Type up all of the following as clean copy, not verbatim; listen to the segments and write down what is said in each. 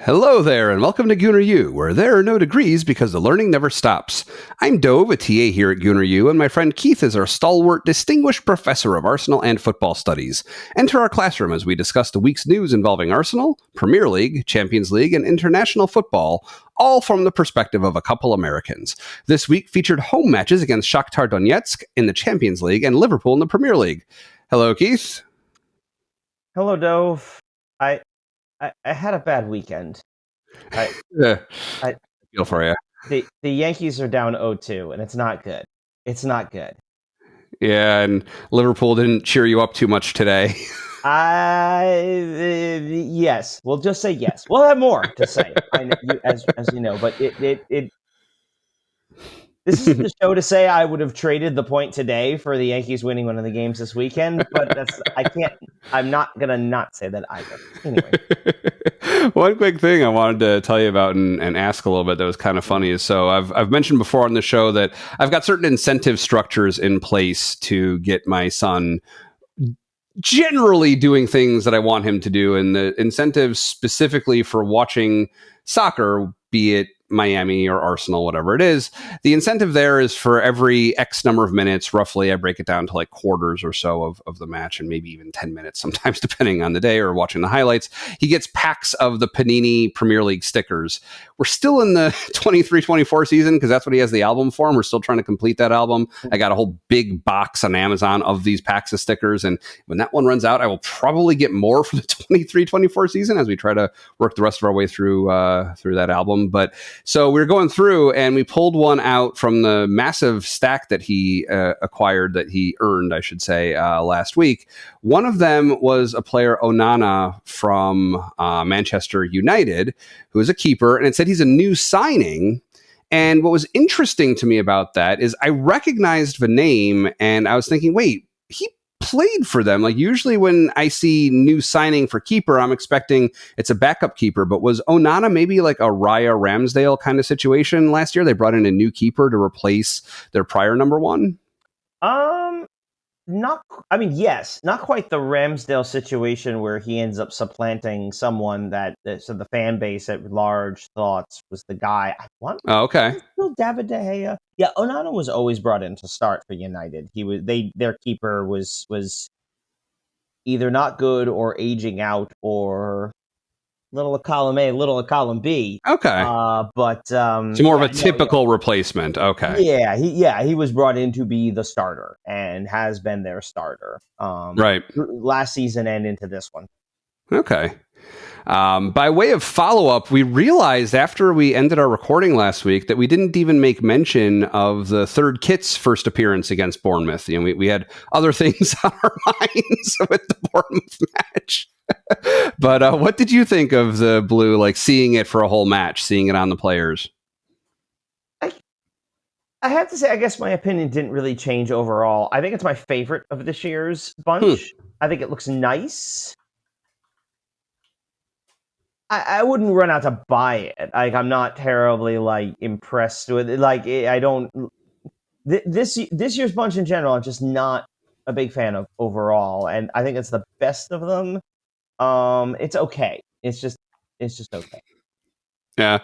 Hello there, and welcome to Gooner U, where there are no degrees because the learning never stops. I'm Dove, a TA here at Gooner U, and my friend Keith is our stalwart, distinguished professor of Arsenal and football studies. Enter our classroom as we discuss the week's news involving Arsenal, Premier League, Champions League, and international football, all from the perspective of a couple Americans. This week featured home matches against Shakhtar Donetsk in the Champions League and Liverpool in the Premier League. Hello, Keith. Hello, Dove. I had a bad weekend. I feel for you. The Yankees are down 0-2, and it's not good. It's not good. Yeah, and Liverpool didn't cheer you up too much today. Yes. We'll just say yes. We'll have more to say, as you know. But this isn't the show to say I would have traded the point today for the Yankees winning one of the games this weekend. But I'm not gonna not say that either. Anyway. One quick thing I wanted to tell you about and ask a little bit that was kind of funny is, so I've mentioned before on the show that I've got certain incentive structures in place to get my son generally doing things that I want him to do, and the incentives specifically for watching soccer, be it Miami or Arsenal, whatever it is, the incentive there is for every X number of minutes, roughly, I break it down to like quarters or so of the match, and maybe even 10 minutes sometimes, depending on the day or watching the highlights. He gets packs of the Panini Premier League stickers. We're still in the 23-24 season because that's what he has the album for, and we're still trying to complete that album. I got a whole big box on Amazon of these packs of stickers, and when that one runs out, I will probably get more for the 23-24 season as we try to work the rest of our way through that album. But so we were going through and we pulled one out from the massive stack that he acquired, that he earned, I should say, last week. One of them was a player, Onana, from Manchester United, who is a keeper, and it said he's a new signing. And what was interesting to me about that is I recognized the name and I was thinking, wait, he played for them. Like usually when I see new signing for keeper, I'm expecting it's a backup keeper, but was Onana maybe like a Raya Ramsdale kind of situation last year? They brought in a new keeper to replace their prior number one? Yes, not quite the Ramsdale situation where he ends up supplanting someone that so the fan base at large thought was the guy. Okay. Still David De Gea. Yeah, Onana was always brought in to start for United. Their keeper was either not good or aging out or little of column A, little of column B. Okay. So more of a typical replacement. Okay. He was brought in to be the starter and has been their starter. Right. Last season and into this one. Okay. By way of follow-up, we realized after we ended our recording last week that we didn't even make mention of the third kit's first appearance against Bournemouth. You know, we had other things on our minds with the Bournemouth match. But what did you think of the blue, like seeing it for a whole match, seeing it on the players? I have to say, I guess my opinion didn't really change overall. I think it's my favorite of this year's bunch. I think it looks nice. I wouldn't run out to buy it. Like, I'm not terribly impressed with it. Like, I don't. This year's bunch in general, I'm just not a big fan of overall, and I think it's the best of them. It's okay. It's just okay. Yeah.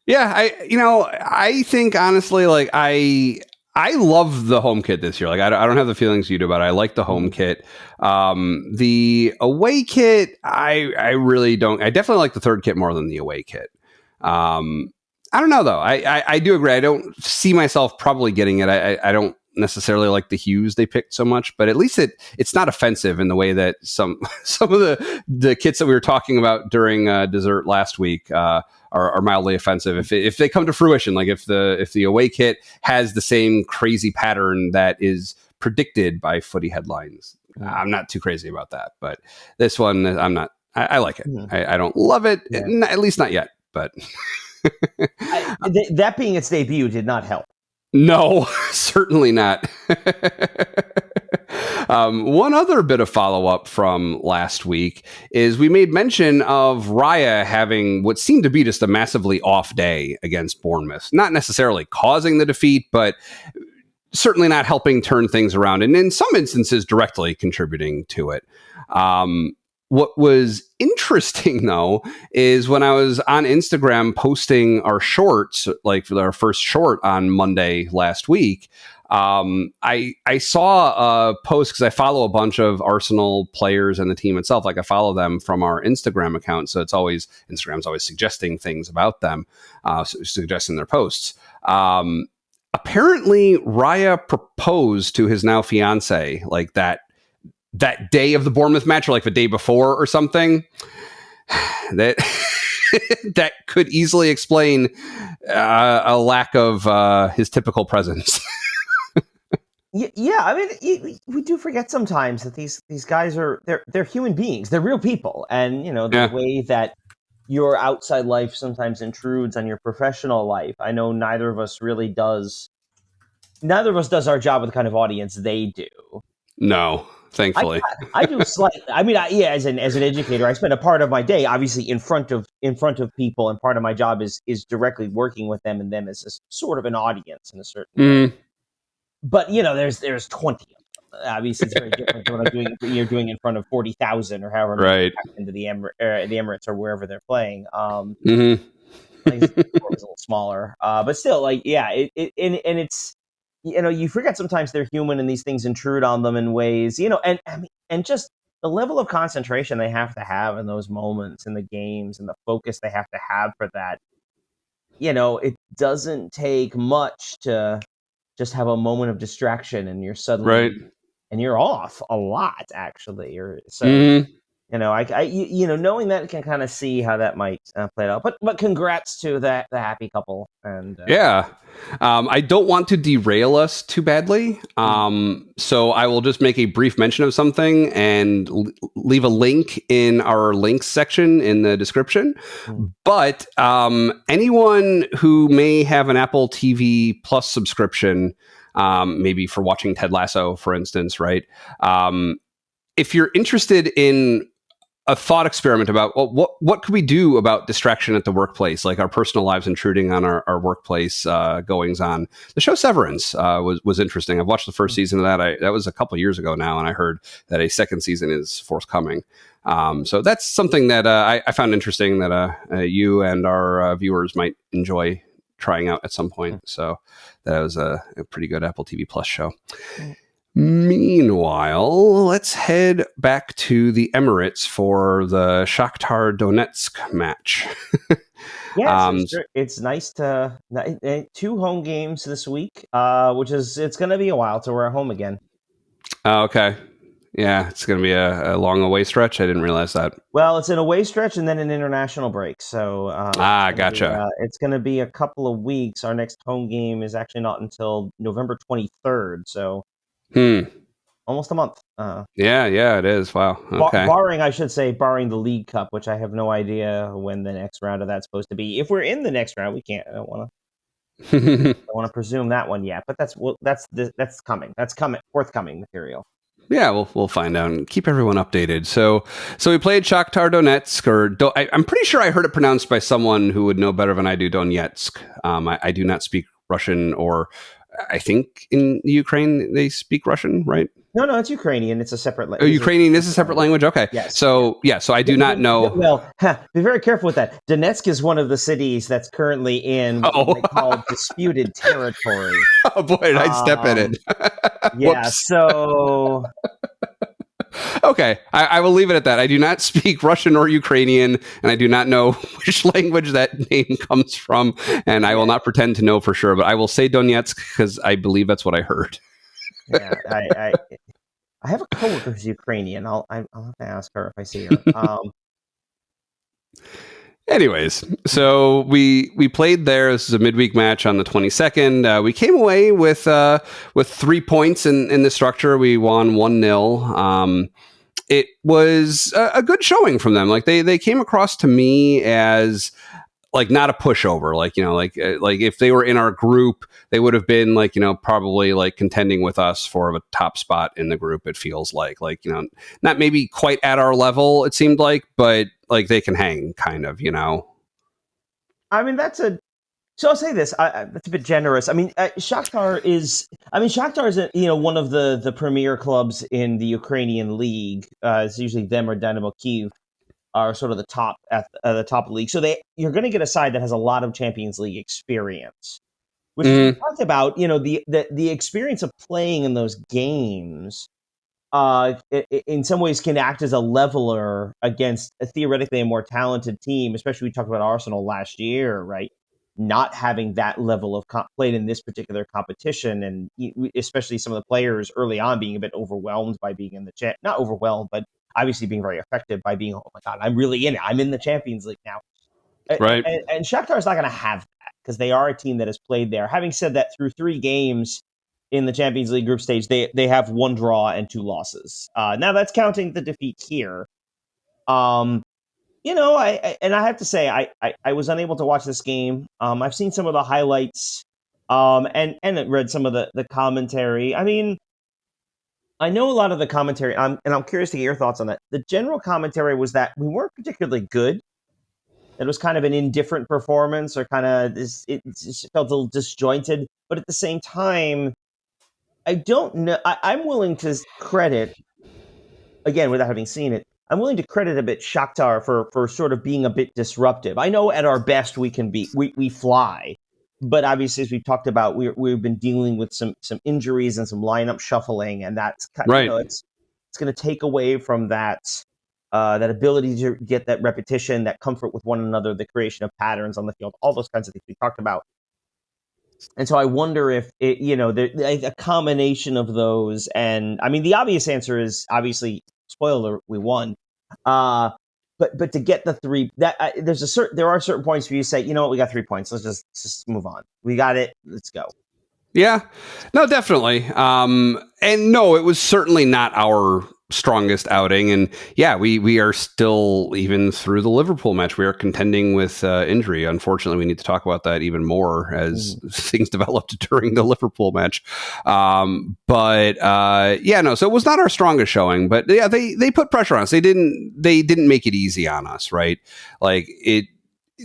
I think honestly, like I love the home kit this year. Like I don't have the feelings you do, but I like the home kit. The away kit, I really don't. I definitely like the third kit more than the away kit. I don't know though. I do agree. I don't see myself probably getting it. I don't necessarily like the hues they picked so much, but at least it's not offensive in the way that some of the kits that we were talking about during dessert last week are mildly offensive if they come to fruition. Like if the away kit has the same crazy pattern that is predicted by footy headlines, I'm not too crazy about that. But this one, I'm not. I like it. I don't love it, at least not yet. But that being its debut did not help. No, certainly not. One other bit of follow-up from last week is we made mention of Raya having what seemed to be just a massively off day against Bournemouth. Not necessarily causing the defeat, but certainly not helping turn things around, and in some instances directly contributing to it. What was interesting though is when I was on Instagram posting our shorts, like for our first short on Monday last week, I saw a post because I follow a bunch of Arsenal players and the team itself. Like I follow them from our Instagram account, so Instagram's always suggesting things about them, suggesting their posts. Apparently, Raya proposed to his now fiance like that day of the Bournemouth match, or like the day before or something. That that could easily explain a lack of his typical presence. Yeah, I mean, we do forget sometimes that these guys they're human beings, they're real people, and the way that your outside life sometimes intrudes on your professional life. I know neither of us does our job with the kind of audience they do. No, thankfully. I do slightly. I mean, as an educator, I spend a part of my day obviously in front of people, and part of my job is directly working with them, and them as a sort of an audience in a certain way. But there's 20 of them. Obviously, it's very different than what you're doing in front of 40,000 or however many into the Emirates or wherever they're playing. It's a little smaller, but still, it's you forget sometimes they're human and these things intrude on them in ways, and just the level of concentration they have to have in those moments in the games and the focus they have to have for that. It doesn't take much to just have a moment of distraction and you're suddenly and you're off a lot, actually. Or so knowing that, can kind of see how that might play out. But congrats to the happy couple. And I don't want to derail us too badly, so I will just make a brief mention of something and leave a link in our links section in the description. But anyone who may have an Apple TV Plus subscription, maybe for watching Ted Lasso, for instance, right? If you're interested in a thought experiment about what could we do about distraction at the workplace, like our personal lives intruding on our workplace goings on. The show Severance was interesting. I've watched the first season of that. That was a couple years ago now, and I heard that a second season is forthcoming. So that's something that I found interesting that you and our viewers might enjoy trying out at some point. So that was a pretty good Apple TV Plus show. Meanwhile, let's head back to the Emirates for the Shakhtar Donetsk match. Yes, it's nice to 2 home games this week, it's going to be a while till we're at home again. Okay. Yeah, it's going to be a long away stretch. I didn't realize that. Well, it's an away stretch and then an international break. So gotcha. It's going to be a couple of weeks. Our next home game is actually not until November 23rd. So almost a month. Yeah, it is. Wow. Okay. Barring the League Cup, which I have no idea when the next round of that's supposed to be. If we're in the next round, we can't. I don't want to presume that one yet. But that's coming. That's forthcoming material. Yeah, we'll find out and keep everyone updated. So we played Shakhtar Donetsk, I'm pretty sure I heard it pronounced by someone who would know better than I do, Donetsk. I do not speak Russian, or I think in Ukraine they speak Russian, right? No, it's Ukrainian. It's a separate language. Oh, Ukrainian is a separate language? Okay. Yes. So I do not know. Well, be very careful with that. Donetsk is one of the cities that's currently in what they call disputed territory. Oh, boy, did I step in it. Yeah, so... Okay, I will leave it at that. I do not speak Russian or Ukrainian, and I do not know which language that name comes from, and I will not pretend to know for sure, but I will say Donetsk because I believe that's what I heard. Yeah, I have a coworker who's Ukrainian. I'll have to ask her if I see her. Anyways, so we played there. This is a midweek match on the 22nd. We came away with 3 points in the structure. We won 1-0. It was a good showing from them. Like they came across to me as like not a pushover. Like like if they were in our group, they would have been probably like contending with us for a top spot in the group. It feels like not maybe quite at our level. It seemed like, but like they can hang kind of. I mean, that's a So I'll say this. That's a bit generous. I mean, Shakhtar is. I mean, Shakhtar is one of the premier clubs in the Ukrainian league. It's usually them or Dynamo Kyiv are sort of the top at the top of the league. So you're going to get a side that has a lot of Champions League experience, which as we talked about, the experience of playing in those games in some ways can act as a leveler against theoretically a more talented team, especially we talked about Arsenal last year, right? Not having that level of played in this particular competition, and especially some of the players early on being a bit overwhelmed by being in the not overwhelmed, but obviously being very effective by being, oh my God, I'm really in it. I'm in the Champions League now. Right. And Shakhtar is not going to have that because they are a team that has played there. Having said that, through 3 games in the Champions League group stage, they have 1 draw and 2 losses. Now that's counting the defeat here. I have to say I was unable to watch this game. I've seen some of the highlights, and read some of the commentary. I mean, I know a lot of the commentary, and I'm curious to get your thoughts on that. The general commentary was that we weren't particularly good. It was kind of an indifferent performance, or kind of it felt a little disjointed. But at the same time, I don't know. I'm willing to credit, again, without having seen it, I'm willing to credit a bit Shakhtar for sort of being a bit disruptive. I know at our best we can be we fly, but obviously as we've talked about, we've been dealing with some injuries and some lineup shuffling, and that's Right. It's going to take away from that that ability to get that repetition, that comfort with one another, the creation of patterns on the field, all those kinds of things we talked about. And so I wonder if a combination of those, and I mean, the obvious answer is obviously, spoiler, we won. But to get the 3, that there are certain points where you say, you know what, we got 3 points. Let's just move on. We got it. Let's go. Yeah, no, definitely. And no, it was certainly not our strongest outing. And yeah, we are still, even through the Liverpool match, we are contending with injury. Unfortunately, we need to talk about that even more as things developed during the Liverpool match. But no, so it was not our strongest showing. But yeah, they put pressure on us. They didn't make it easy on us, right? Like it.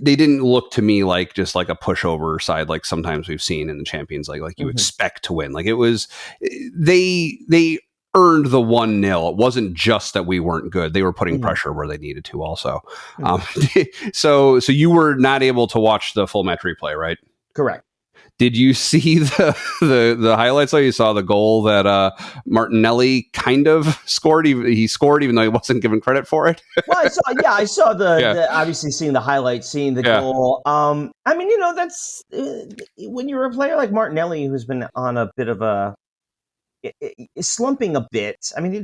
They didn't look to me like just like a pushover side, like sometimes we've seen in the Champions League, like you expect to win. Like it was, they earned the 1-0. It wasn't just that we weren't good. They were putting pressure where they needed to also. So you were not able to watch the full match replay, right? Correct. Did you see the highlights? So you saw the goal that Martinelli kind of scored. He scored even though he wasn't given credit for it. Well, I saw the obviously seeing the highlights, seeing the goal. I mean, that's when you're a player like Martinelli, who's been on a bit of a slumping a bit. I mean, he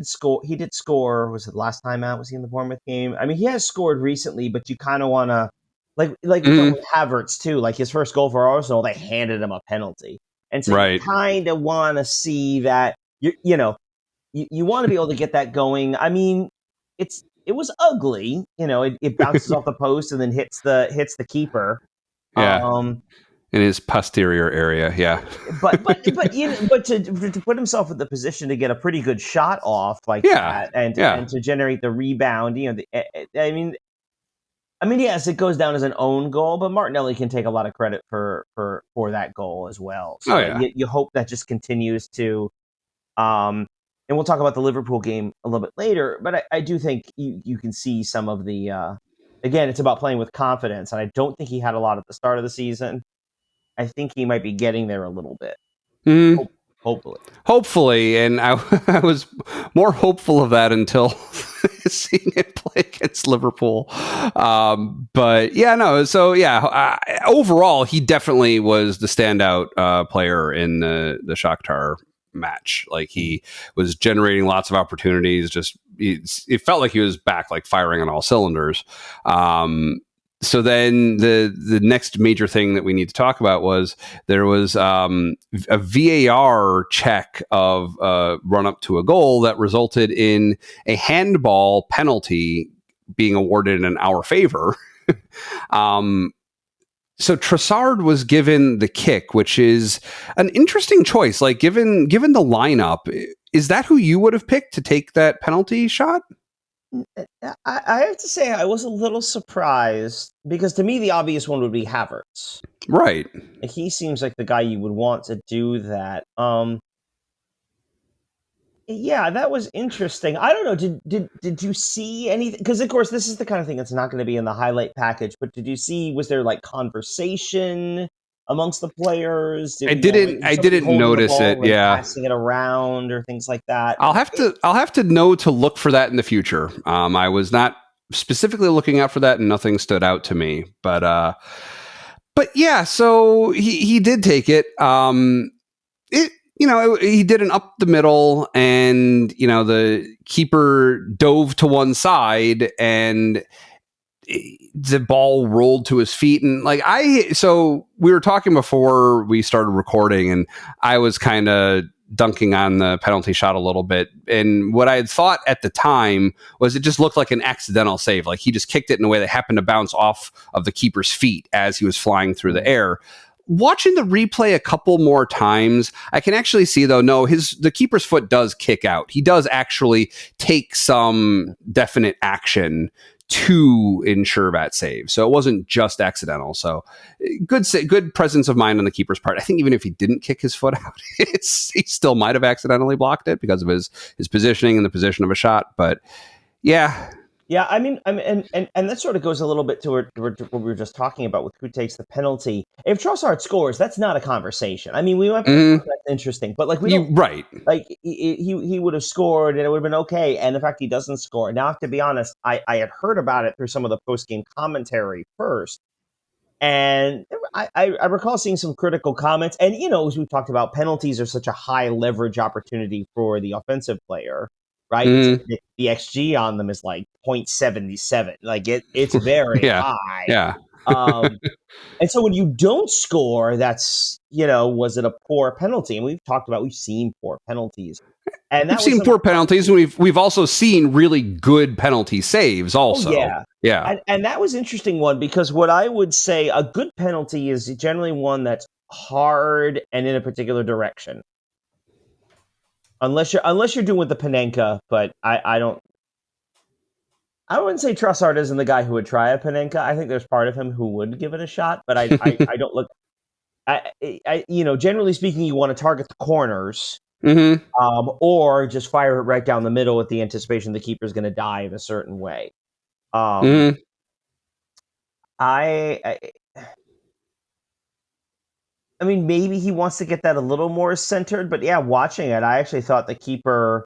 did score. Was it last time out? Was he in the Bournemouth game? I mean, he has scored recently, but you kind of want to. Like with Havertz too, like his first goal for Arsenal, they handed him a penalty, and so you kind of want to see that you want to be able to get that going. I mean, it was ugly, it bounces off the post and then hits the keeper. Yeah. In his posterior area, yeah. but to put himself in the position to get a pretty good shot off like that, and to generate the rebound, I mean, yes, it goes down as an own goal, but Martinelli can take a lot of credit for that goal as well. So you hope that just continues to, and we'll talk about the Liverpool game a little bit later, but I do think you can see some of the, again, it's about playing with confidence, and I don't think he had a lot at the start of the season. I think he might be getting there a little bit. Hopefully, and I was more hopeful of that until seeing it play against Liverpool. But yeah, no. So yeah, overall, he definitely was the standout player in the Shakhtar match. Like he was generating lots of opportunities. Just it felt like he was back, like firing on all cylinders. So then the next major thing that we need to talk about was there was a VAR check of run up to a goal that resulted in a handball penalty being awarded in our favor. So Trossard was given the kick, which is an interesting choice. Like given the lineup, is that who you would have picked to take that penalty shot? I have to say I was a little surprised because to me the obvious one would be Havertz. Right. Like, he seems like the guy you would want to do that. Yeah, that was interesting. I don't know. Did you see anything? Because of course, this is the kind of thing that's not going to be in the highlight package. But did you see? Was there like conversation amongst the players? I didn't. Was I somebody didn't holding the notice it. ball and Yeah. passing it around or things like that? I'll have to. I'll have to know to look for that in the future. I was not specifically looking out for that, and nothing stood out to me. But yeah. So he did take it. He did an up the middle, and the keeper dove to one side, and the ball rolled to his feet. And so we were talking before we started recording, and I was kind of dunking on the penalty shot a little bit. And what I had thought at the time was it just looked like an accidental save. Like he just kicked it in a way that happened to bounce off of the keeper's feet as he was flying through the air. Watching the replay a couple more times, I can actually see, though, no, the keeper's foot does kick out. He does actually take some definite action to ensure that save. So it wasn't just accidental. So good presence of mind on the keeper's part. I think even if he didn't kick his foot out, he still might have accidentally blocked it because of his positioning and the position of a shot. But yeah. Yeah, I mean, and that sort of goes a little bit to what we were just talking about with who takes the penalty. If Trossard scores, that's not a conversation. I mean, we might be that's interesting, but like we don't right. Like he would have scored and it would have been okay. And the fact he doesn't score now, to be honest, I had heard about it through some of the post game commentary first, and I recall seeing some critical comments. And as we talked about, penalties are such a high leverage opportunity for the offensive player. Right, the XG on them is like 0.77. Like it's very high. Yeah. And so when you don't score, that's was it a poor penalty? And we've seen poor penalties, and we've seen poor penalties, and we've also seen really good penalty saves. Also, yeah. And that was an interesting one because what I would say a good penalty is generally one that's hard and in a particular direction. Unless you're doing with the Panenka, but I wouldn't say Trossard isn't the guy who would try a Panenka. I think there's part of him who would give it a shot, but I don't look. Generally speaking, you want to target the corners, or just fire it right down the middle with the anticipation the keeper's going to dive a certain way. I mean, maybe he wants to get that a little more centered, but yeah, watching it, I actually thought the keeper.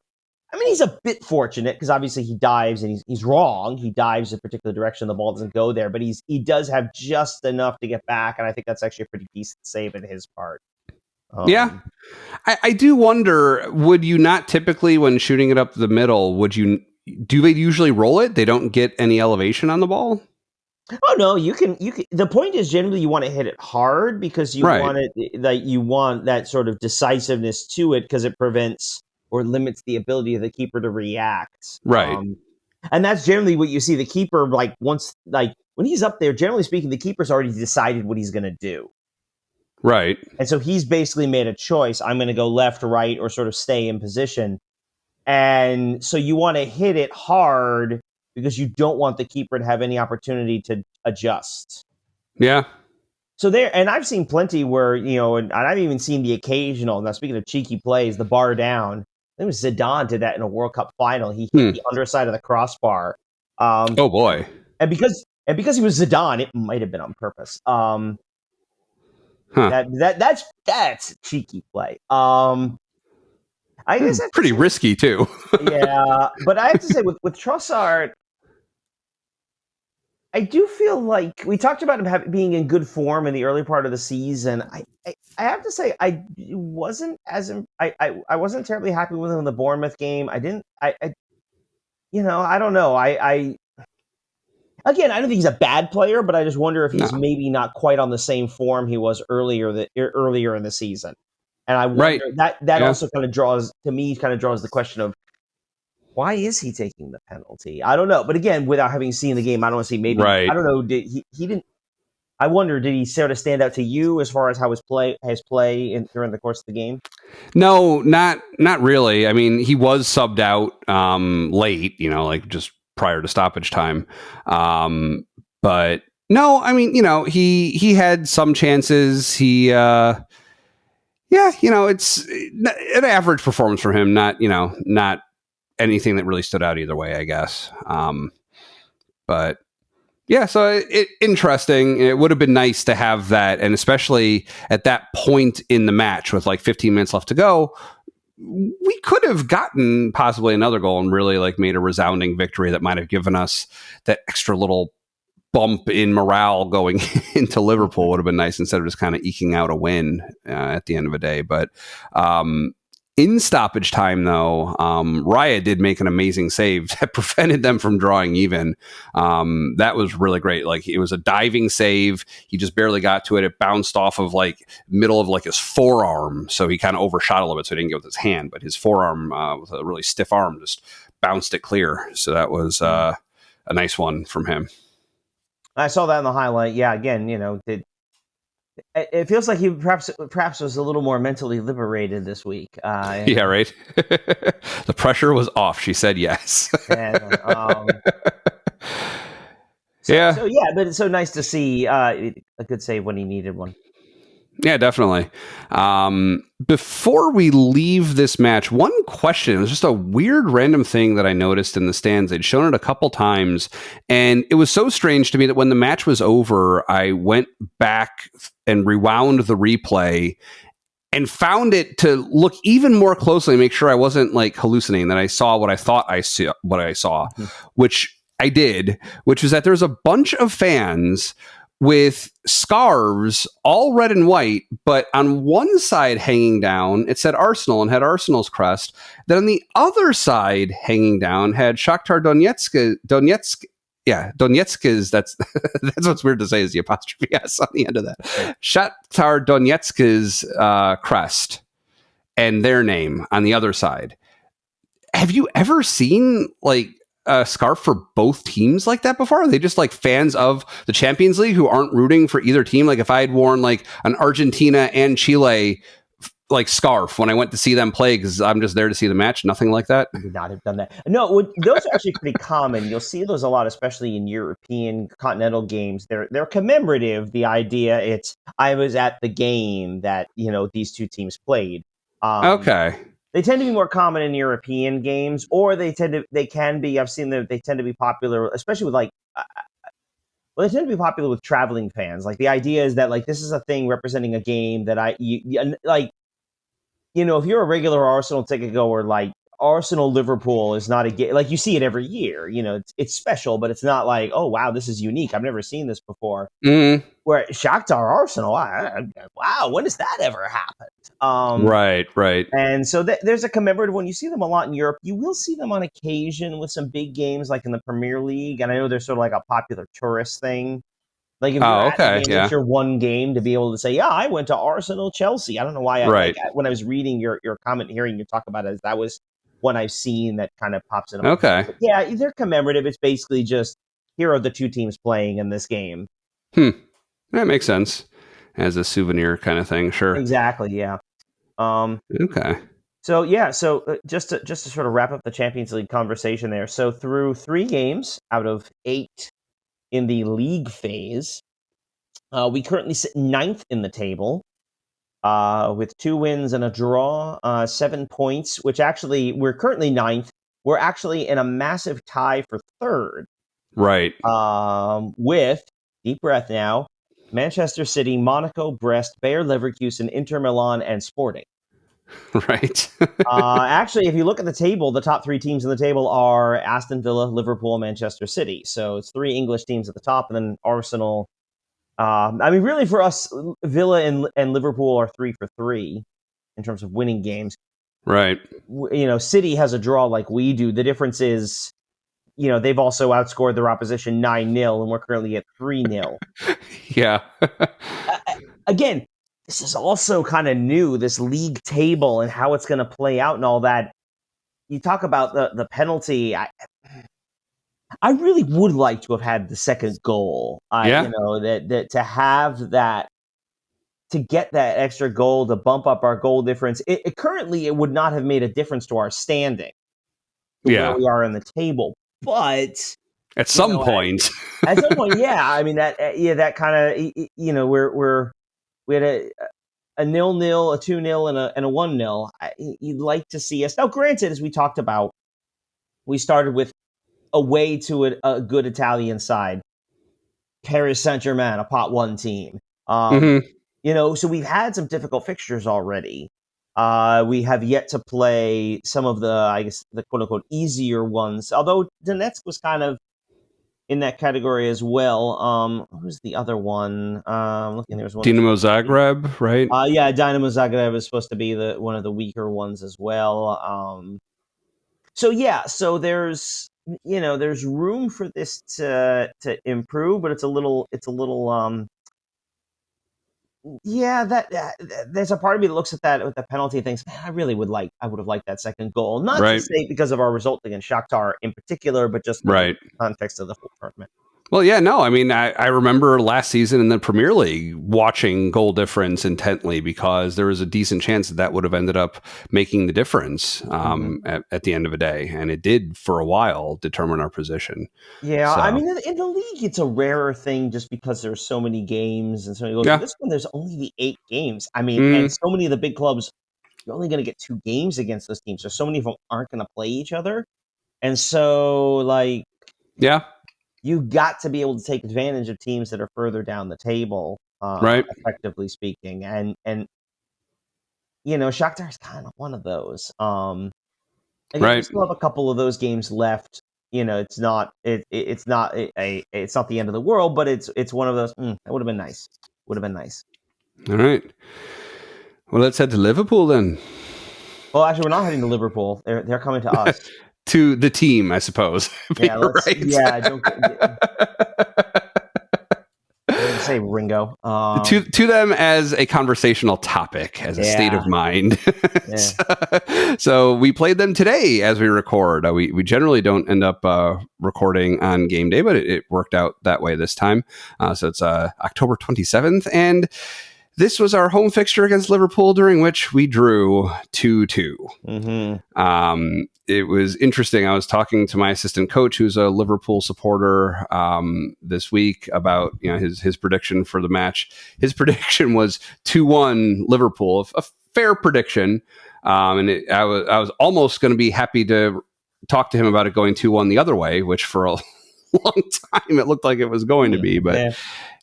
I mean, he's a bit fortunate because obviously he dives and he's wrong. He dives a particular direction, the ball doesn't go there, but he does have just enough to get back, and I think that's actually a pretty decent save on his part. Yeah, I do wonder. Would you not typically, when shooting it up the middle, do they usually roll it? They don't get any elevation on the ball. Oh no, you can. The point is generally you want to hit it hard because you want it you want that sort of decisiveness to it because it prevents or limits the ability of the keeper to react. Right. And that's generally what you see. The keeper, when he's up there, generally speaking, the keeper's already decided what he's going to do. Right. And so he's basically made a choice. I'm going to go left, right, or sort of stay in position. And so you want to hit it hard because you don't want the keeper to have any opportunity to adjust. Yeah. So and I've seen plenty where, and I've even seen the occasional, now speaking of cheeky plays, the bar down. I think it was Zidane did that in a World Cup final. He hit the underside of the crossbar. Oh boy. And because he was Zidane, it might have been on purpose. That's a cheeky play. I guess that's pretty risky too. Yeah, but I have to say with Trossard, I do feel like we talked about him being in good form in the early part of the season. I have to say I wasn't I wasn't terribly happy with him in the Bournemouth game. I don't know. Again, I don't think he's a bad player, but I just wonder if he's maybe not quite on the same form he was earlier in the season. And I wonder that also kind of draws the question of why is he taking the penalty? I don't know. But again, without having seen the game, I don't want to see maybe I don't know. Did he didn't? I wonder, did he sort of stand out to you as far as how his play during the course of the game? No, not really. I mean, he was subbed out late, just prior to stoppage time. But no, I mean, he had some chances. It's an average performance for him. Not anything that really stood out either way, I guess. But yeah, so interesting. It would have been nice to have that, and especially at that point in the match with like 15 minutes left to go, we could have gotten possibly another goal and really like made a resounding victory that might have given us that extra little bump in morale going into Liverpool. Would have been nice instead of just kind of eking out a win at the end of the day. But in stoppage time, though, Raya did make an amazing save that prevented them from drawing even. That was really great. Like, it was a diving save. He just barely got to it. It bounced off of like middle of like his forearm. So he kind of overshot a little bit. So he didn't get with his hand, but his forearm with a really stiff arm just bounced it clear. So that was a nice one from him. I saw that in the highlight. Yeah, again, it feels like he perhaps was a little more mentally liberated this week. Yeah, right. The pressure was off. She said yes. But it's so nice to see a good save when he needed one. Yeah, definitely. Before we leave this match, one question. It was just a weird random thing that I noticed in the stands. They'd shown it a couple times, and it was so strange to me that when the match was over, I went back and rewound the replay and found it to look even more closely, make sure I wasn't like hallucinating, that I saw what I thought I saw, which I did, which was that there's a bunch of fans with scarves, all red and white, but on one side hanging down, it said Arsenal and had Arsenal's crest. Then on the other side hanging down had Shakhtar Donetsk. Yeah, Donetsk is, that's what's weird to say, is the apostrophe S on the end of that. Shakhtar Donetsk's crest and their name on the other side. Have you ever seen like a scarf for both teams like that before? Are they just like fans of the Champions League who aren't rooting for either team? Like if I had worn like an Argentina and Chile like scarf when I went to see them play because I'm just there to see the match, nothing like that? I would not have done that. No, those are actually pretty common. You'll see those a lot, especially in European continental games. They're commemorative. The idea, it's I was at the game that these two teams played. Okay. They tend to be more common in European games, or they can be. I've seen that they tend to be popular, especially with they tend to be popular with traveling fans. Like the idea is that like this is a thing representing a game that if you're a regular Arsenal ticket goer, like Arsenal Liverpool is not a game. Like you see it every year. It's special, but it's not like, oh wow, this is unique. I've never seen this before. Mm-hmm. Where Shakhtar Arsenal, wow, when does that ever happen? Right. And so there's a commemorative one. You see them a lot in Europe. You will see them on occasion with some big games, like in the Premier League. And I know they're sort of like a popular tourist thing. Like if it's your one game to be able to say, yeah, I went to Arsenal Chelsea. I don't know why. When I was reading your comment, hearing you talk about it, that was one I've seen that kind of pops in. Okay. But yeah, they're commemorative. It's basically just here are the two teams playing in this game. That makes sense as a souvenir kind of thing. Sure. Exactly. Yeah. Okay. So just to sort of wrap up the Champions League conversation there. So through 3 games out of 8 in the league phase, we currently sit 9th in the table with 2 wins and a draw, 7 points, which actually we're currently 9th. We're actually in a massive tie for 3rd. Right. With, deep breath now, Manchester City, Monaco, Brest, Bayer Leverkusen, Inter Milan, and Sporting. Right. Actually, if you look at the table, the top 3 teams in the table are Aston Villa, Liverpool, Manchester City. So it's 3 English teams at the top, and then Arsenal. Really for us, Villa and Liverpool are 3 for 3 in terms of winning games. Right. City has a draw like we do. The difference is, they've also outscored their opposition 9-0, and we're currently at 3-0. Yeah. Again, this is also kind of new, this league table and how it's going to play out and all that. You talk about the penalty. I really would like to have had the second goal. That to have that, to get that extra goal to bump up our goal difference. Currently, it would not have made a difference to our standing, where we are in the table. but At some point. at some point, yeah. I mean that kind of we had a 0-0, a 2-0, and a 1-0. You'd like to see us now. Granted, as we talked about, we started with away to a good Italian side, Paris Saint-Germain, a pot one team. So we've had some difficult fixtures already. We have yet to play some of the quote unquote easier ones, although Donetsk was kind of in that category as well. What was the other one? Looking, there was one. Dinamo Zagreb, right? Yeah, Dynamo Zagreb is supposed to be one of the weaker ones as well. So there's room for this to improve, but it's a little there's a part of me that looks at that with the penalty and thinks, man, I would have liked that second goal, not to say because of our result against Shakhtar in particular, but just in the context of the full tournament. Well, yeah, no, I mean, I remember last season in the Premier League watching goal difference intently because there was a decent chance that would have ended up making the difference at the end of a day. And it did for a while determine our position. Yeah, so. I mean, in the league, it's a rarer thing just because there's so many games and so many goals. Yeah. This one, there's only the 8 games. I mean, and so many of the big clubs, you're only going to get 2 games against those teams. So many of them aren't going to play each other. And so, you got to be able to take advantage of teams that are further down the table, effectively speaking. And Shakhtar is kind of one of those. We still have a couple of those games left. It's not it's not the end of the world, but it's one of those. That would have been nice. All right. Well, let's head to Liverpool then. Well, actually, we're not heading to Liverpool. They're coming to us. To the team, I suppose. Yeah, don't say Ringo. To them as a conversational topic, as a state of mind. So we played them today as we record. We generally don't end up recording on game day, but it worked out that way this time. So it's October 27th, and this was our home fixture against Liverpool, during which we drew 2-2. It was interesting. I was talking to my assistant coach, who's a Liverpool supporter, this week about his prediction for the match. His prediction was 2-1 Liverpool, a fair prediction, and I was almost going to be happy to talk to him about it going 2-1 the other way, which for a long time it looked like it was going to be, but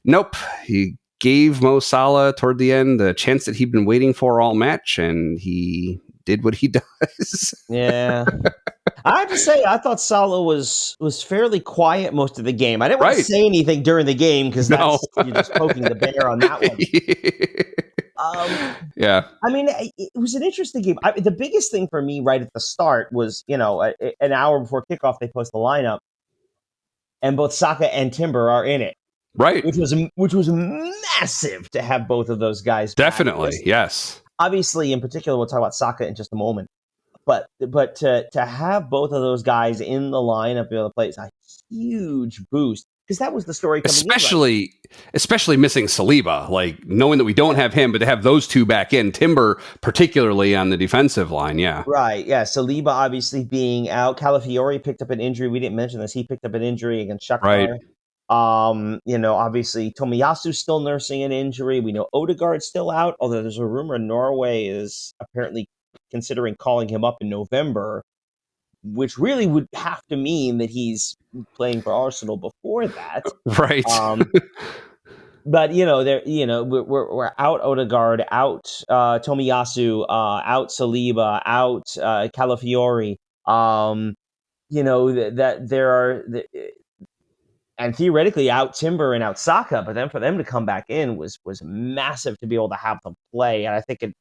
nope. He gave Mo Salah toward the end the chance that he'd been waiting for all match, and he did what he does. Yeah. I have to say, I thought Salah was fairly quiet most of the game. I didn't want to say anything during the game because you're just poking the bear on that one. Yeah. I mean, it was an interesting game. The biggest thing for me right at the start was, an hour before kickoff, they post the lineup, and both Saka and Timber are in it. Right. Which was massive to have both of those guys. Definitely, yes. Obviously, in particular, we'll talk about Saka in just a moment. But to have both of those guys in the lineup be able to play is a huge boost. Because that was the story coming especially missing Saliba, like knowing that we don't have him, but to have those two back in, Timber particularly on the defensive line, yeah. Right, yeah. Saliba obviously being out. Calafiori picked up an injury. We didn't mention this. He picked up an injury against Shakhtar. Right. Obviously Tomiyasu's still nursing an injury. We know Odegaard's still out, although there's a rumor Norway is apparently considering calling him up in November, which really would have to mean that he's playing for Arsenal before that. Right. But we're out Odegaard, out Tomiyasu, out Saliba, out Calafiori. That there are and theoretically out Timber and out Saka, but then for them to come back in was massive to be able to have them play, and I think it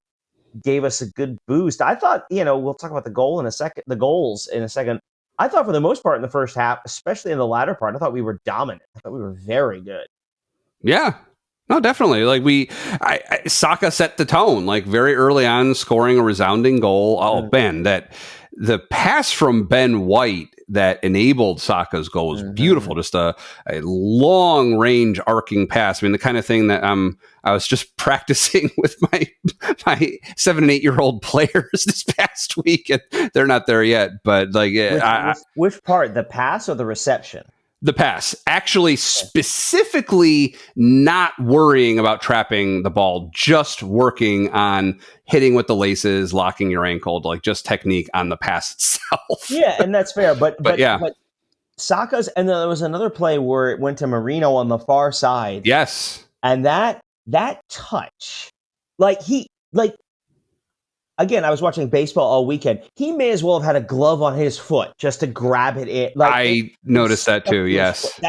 gave us a good boost. I thought, we'll talk about the goals in a second. I thought for the most part in the first half, especially in the latter part, I thought we were dominant. I thought we were very good. Yeah. No, definitely. Like Saka set the tone, like very early on, scoring a resounding goal. Oh, Ben, that the pass from Ben White that enabled Saka's goal was Mm-hmm. beautiful. Just a long range arcing pass. I mean, the kind of thing that I was just practicing with my 7 and 8 year old players this past week, and they're not there yet. But like, which part, the pass or the reception? The pass, actually specifically not worrying about trapping the ball, just working on hitting with the laces, locking your ankle, like just technique on the pass itself. Yeah, and that's fair. But yeah. But Saka's, and then there was another play where it went to Marino on the far side. Yes. And that touch, again, I was watching baseball all weekend. He may as well have had a glove on his foot just to grab it. I noticed that too. Yes,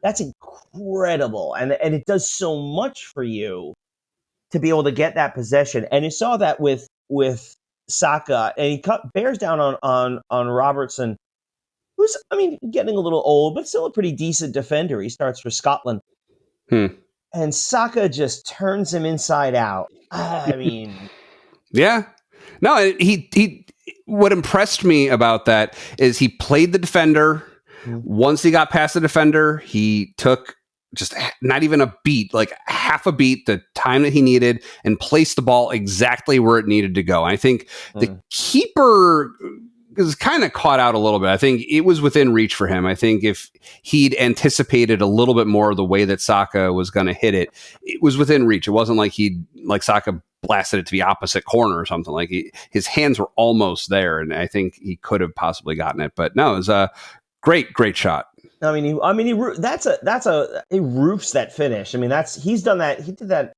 that's incredible, and it does so much for you to be able to get that possession. And you saw that with Saka, and he bears down on Robertson, who's, I mean, getting a little old, but still a pretty decent defender. He starts for Scotland, and Saka just turns him inside out. I mean, yeah. No, he. What impressed me about that is he played the defender. Once he got past the defender, he took just not even a beat, like half a beat, the time that he needed, and placed the ball exactly where it needed to go. And I think the keeper is kind of caught out a little bit. I think it was within reach for him. I think if he'd anticipated a little bit more of the way that Saka was going to hit it, it was within reach. It wasn't like Saka blasted it to the opposite corner or something. Like his hands were almost there, and I think he could have possibly gotten it. But no, it was a great shot. I mean, he roofs that finish. I mean, he's done that. He did that.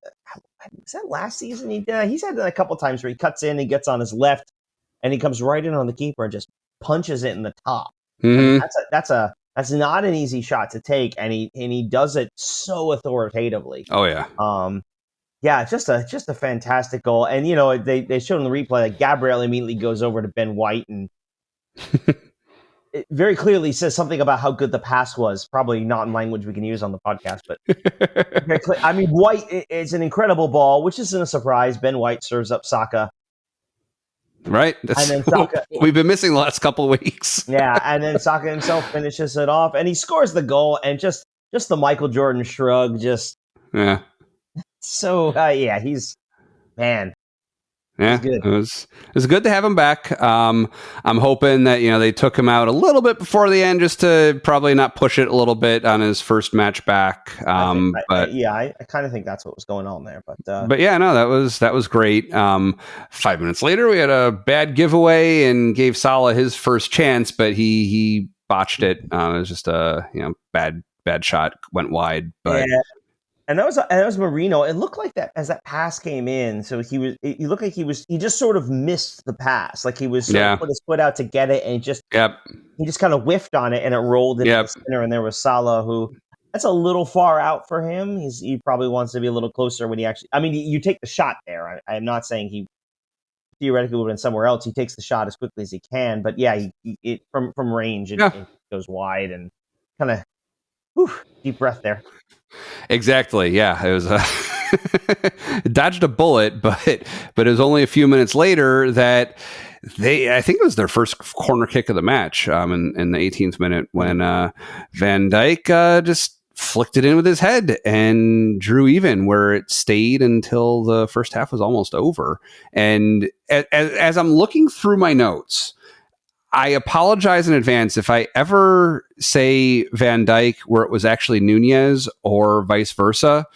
Was that last season? He's had that a couple times where he cuts in, he gets on his left, and he comes right in on the keeper and just punches it in the top. Mm-hmm. I mean, that's not an easy shot to take, and he does it so authoritatively. Oh yeah. Yeah, just a fantastic goal. And they showed in the replay that Gabriel immediately goes over to Ben White and it very clearly says something about how good the pass was. Probably not in language we can use on the podcast, but very clear. I mean, White is an incredible ball, which isn't a surprise. Ben White serves up Saka. Right. And then Saka, we've been missing the last couple of weeks. Yeah, and then Saka himself finishes it off, and he scores the goal, and just the Michael Jordan shrug, just yeah. So he's man. Yeah, it was good to have him back. I'm hoping that they took him out a little bit before the end, just to probably not push it a little bit on his first match back. I kind of think that's what was going on there. But yeah, no, that was great. 5 minutes later, we had a bad giveaway and gave Salah his first chance, but he botched it. It was just a bad shot, went wide, but. Yeah. And that was Marino. It looked like that as that pass came in. So he looked like he just sort of missed the pass. Like he was put his foot out to get it, and he just kind of whiffed on it, and it rolled into the center. And there was Salah, who that's a little far out for him. He probably wants to be a little closer when he actually. I mean, you take the shot there. I'm not saying he theoretically would have been somewhere else. He takes the shot as quickly as he can, but yeah, from range it goes wide and kind of deep breath there. Exactly. Yeah, it was dodged a bullet, but it was only a few minutes later that I think it was their first corner kick of the match in the 18th minute when Van Dijk just flicked it in with his head and drew even, where it stayed until the first half was almost over. And as I'm looking through my notes, I apologize in advance if I ever say Van Dijk where it was actually Nunez or vice versa.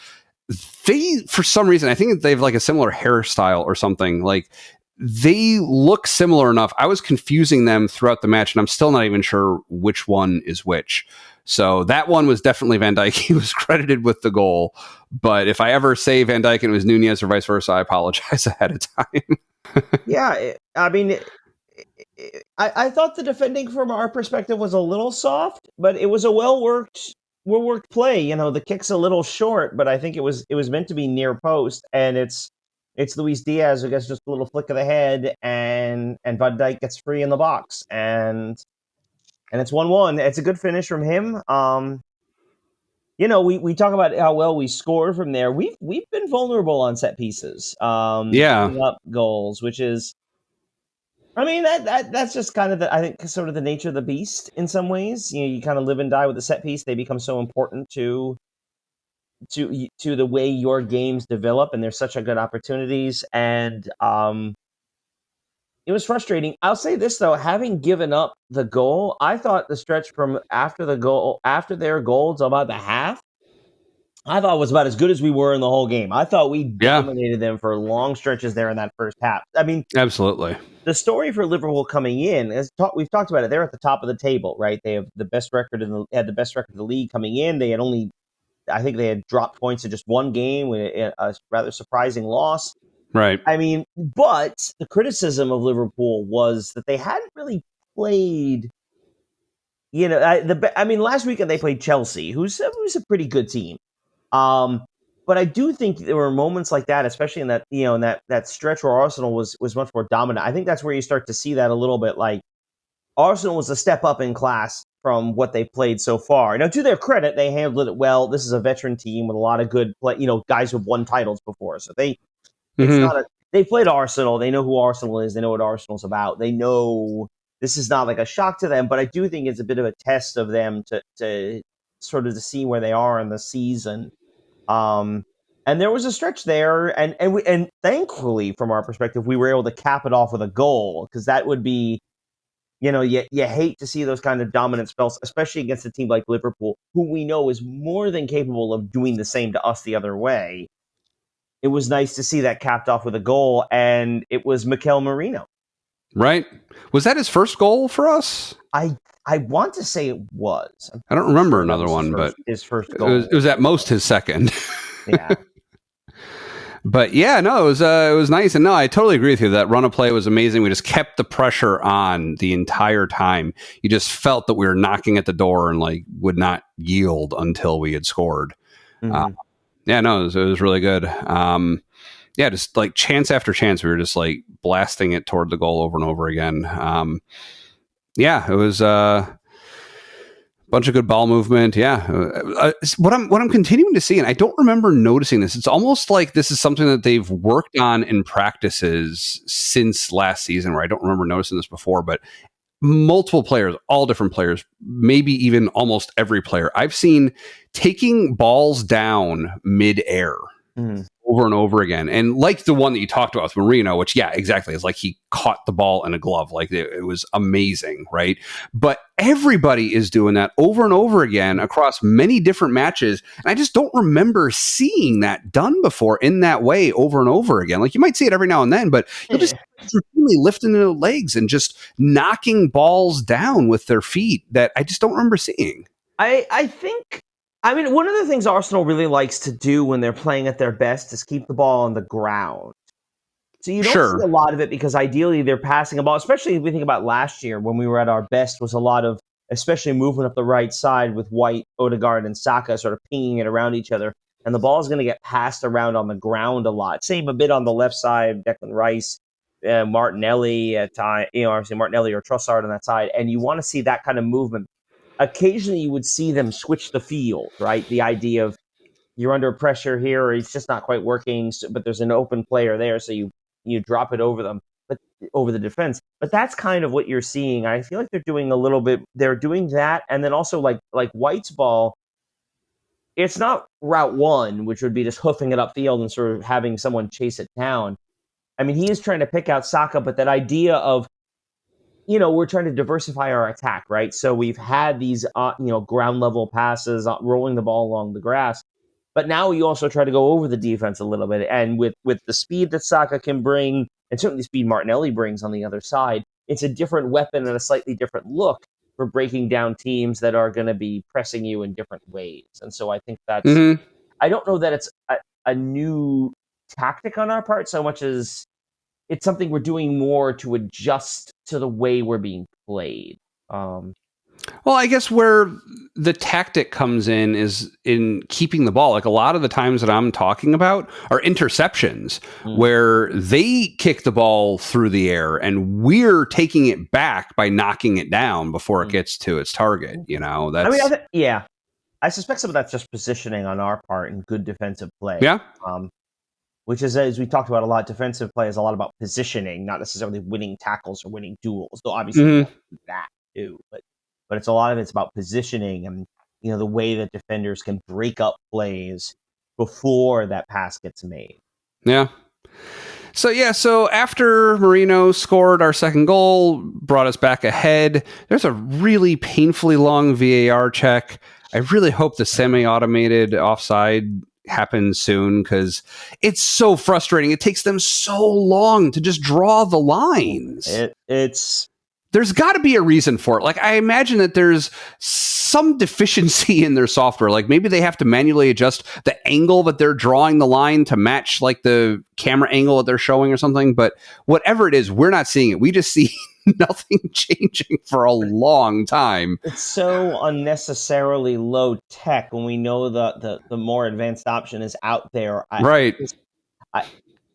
They, for some reason, I think they have like a similar hairstyle or something. Like they look similar enough. I was confusing them throughout the match, and I'm still not even sure which one is which. So that one was definitely Van Dijk. He was credited with the goal. But if I ever say Van Dijk and it was Nunez or vice versa, I apologize ahead of time. Yeah, I mean... I thought the defending from our perspective was a little soft, but it was a well worked play. The kick's a little short, but I think it was meant to be near post, and it's Luis Diaz who gets just a little flick of the head, and Van Dijk gets free in the box, and it's 1-1. It's a good finish from him. We talk about how well we scored from there. We've been vulnerable on set pieces. Giving up goals, which is. I mean that's just kind of I think sort of the nature of the beast in some ways. You kind of live and die with the set piece. They become so important to the way your games develop, and there's such a good opportunities. And it was frustrating. I'll say this though, having given up the goal, I thought the stretch from after their goal to about the half, I thought was about as good as we were in the whole game. I thought we Yeah, dominated them for long stretches there in that first half. I mean, absolutely. the story for Liverpool coming in, we've talked about it. They're at the top of the table, right? They have the best record had the best record in the league coming in. They had only, I think, they had dropped points in just one game with a rather surprising loss. Right. I mean, but the criticism of Liverpool was that they hadn't really played. I mean, last weekend they played Chelsea, who's a pretty good team. Um, but I do think there were moments like that, especially in that stretch where Arsenal was much more dominant. I think that's where you start to see that a little bit. Like Arsenal was a step up in class from what they played so far. Now, to their credit, they handled it well. This is a veteran team with a lot of good play. Guys who've won titles before, so it's Hmm. not a. They played Arsenal. They know who Arsenal is. They know what Arsenal's about. They know this is not like a shock to them. But I do think it's a bit of a test of them to sort of to see where they are in the season. Um, and there was a stretch there, and thankfully, from our perspective, we were able to cap it off with a goal because that would be, you hate to see those kind of dominant spells, especially against a team like Liverpool, who we know is more than capable of doing the same to us the other way. It was nice to see that capped off with a goal, and it was Mikel Merino. Right. Was that his first goal for us? I want to say it was. I'm I don't pretty remember sure that another was one, but his first it goal. was at most his second. Yeah. But yeah, no, it was nice, and no, I totally agree with you. That run of play was amazing. We just kept the pressure on the entire time. You just felt that we were knocking at the door and like would not yield until we had scored. Uh, Mm-hmm. yeah, no, it was really good. Yeah, just like chance after chance, we were just like blasting it toward the goal over and over again. Yeah, it was. Bunch of good ball movement. Yeah. What I'm continuing to see, and I don't remember noticing this. It's almost like this is something that they've worked on in practices since last season, where I don't remember noticing this before, but multiple players, all different players, maybe even almost every player I've seen taking balls down mid-air Mm-hmm. over and over again. And like the one that you talked about with Marino, which, yeah, exactly, is like he caught the ball in a glove. Like it was amazing, right? But everybody is doing that over and over again across many different matches. And I just don't remember seeing that done before in that way over and over again. Like you might see it every now and then, but you'll just routinely lifting their legs and just knocking balls down with their feet that I just don't remember seeing. I think, I mean, one of the things Arsenal really likes to do when they're playing at their best is keep the ball on the ground. So you don't see a Sure. lot of it because ideally they're passing a ball, especially if we think about last year when we were at our best, was a lot of especially movement up the right side with White, Odegaard, and Saka sort of pinging it around each other. And the ball is going to get passed around on the ground a lot. Same a bit on the left side, Declan Rice, Martinelli at time, obviously Martinelli or Trossard on that side. And you want to see that kind of movement. Occasionally you would see them switch the field, right? The idea of you're under pressure here, or it's just not quite working, but there's an open player there, so you drop it over them, but over the defense. But that's kind of what you're seeing. I feel like they're doing a little bit. They're doing that, and then also like White's ball. It's not route one, which would be just hoofing it upfield and sort of having someone chase it down. I mean, he is trying to pick out Saka, but that idea of we're trying to diversify our attack, right? So we've had these, ground level passes, rolling the ball along the grass, but now you also try to go over the defense a little bit. And with the speed that Saka can bring, and certainly the speed Martinelli brings on the other side, it's a different weapon and a slightly different look for breaking down teams that are going to be pressing you in different ways. And so I think Mm-hmm. I don't know that it's a new tactic on our part so much as it's something we're doing more to adjust to the way we're being played. Um, Well, I guess where the tactic comes in is in keeping the ball. Like a lot of the times that I'm talking about are interceptions mm, where they kick the ball through the air and we're taking it back by knocking it down before it mm. gets to its target. I mean, That's, I suspect some of that's just positioning on our part and good defensive play. yeah. Um, which is, as we talked about a lot, defensive play is a lot about positioning, not necessarily winning tackles or winning duels. Though obviously you Hmm. want to do that too, but it's a lot of it's about positioning and the way that defenders can break up plays before that pass gets made. Yeah. So after Marino scored our second goal, brought us back ahead, there's a really painfully long VAR check. I really hope the semi-automated offside happens soon because it's so frustrating. It takes them so long to just draw the lines. It's There's got to be a reason for it. Like, I imagine that there's some deficiency in their software. Like, maybe they have to manually adjust the angle that they're drawing the line to match like the camera angle that they're showing or something. But whatever it is, we're not seeing it. We just see nothing changing for a long time. It's so unnecessarily low tech when we know the more advanced option is out there. Right.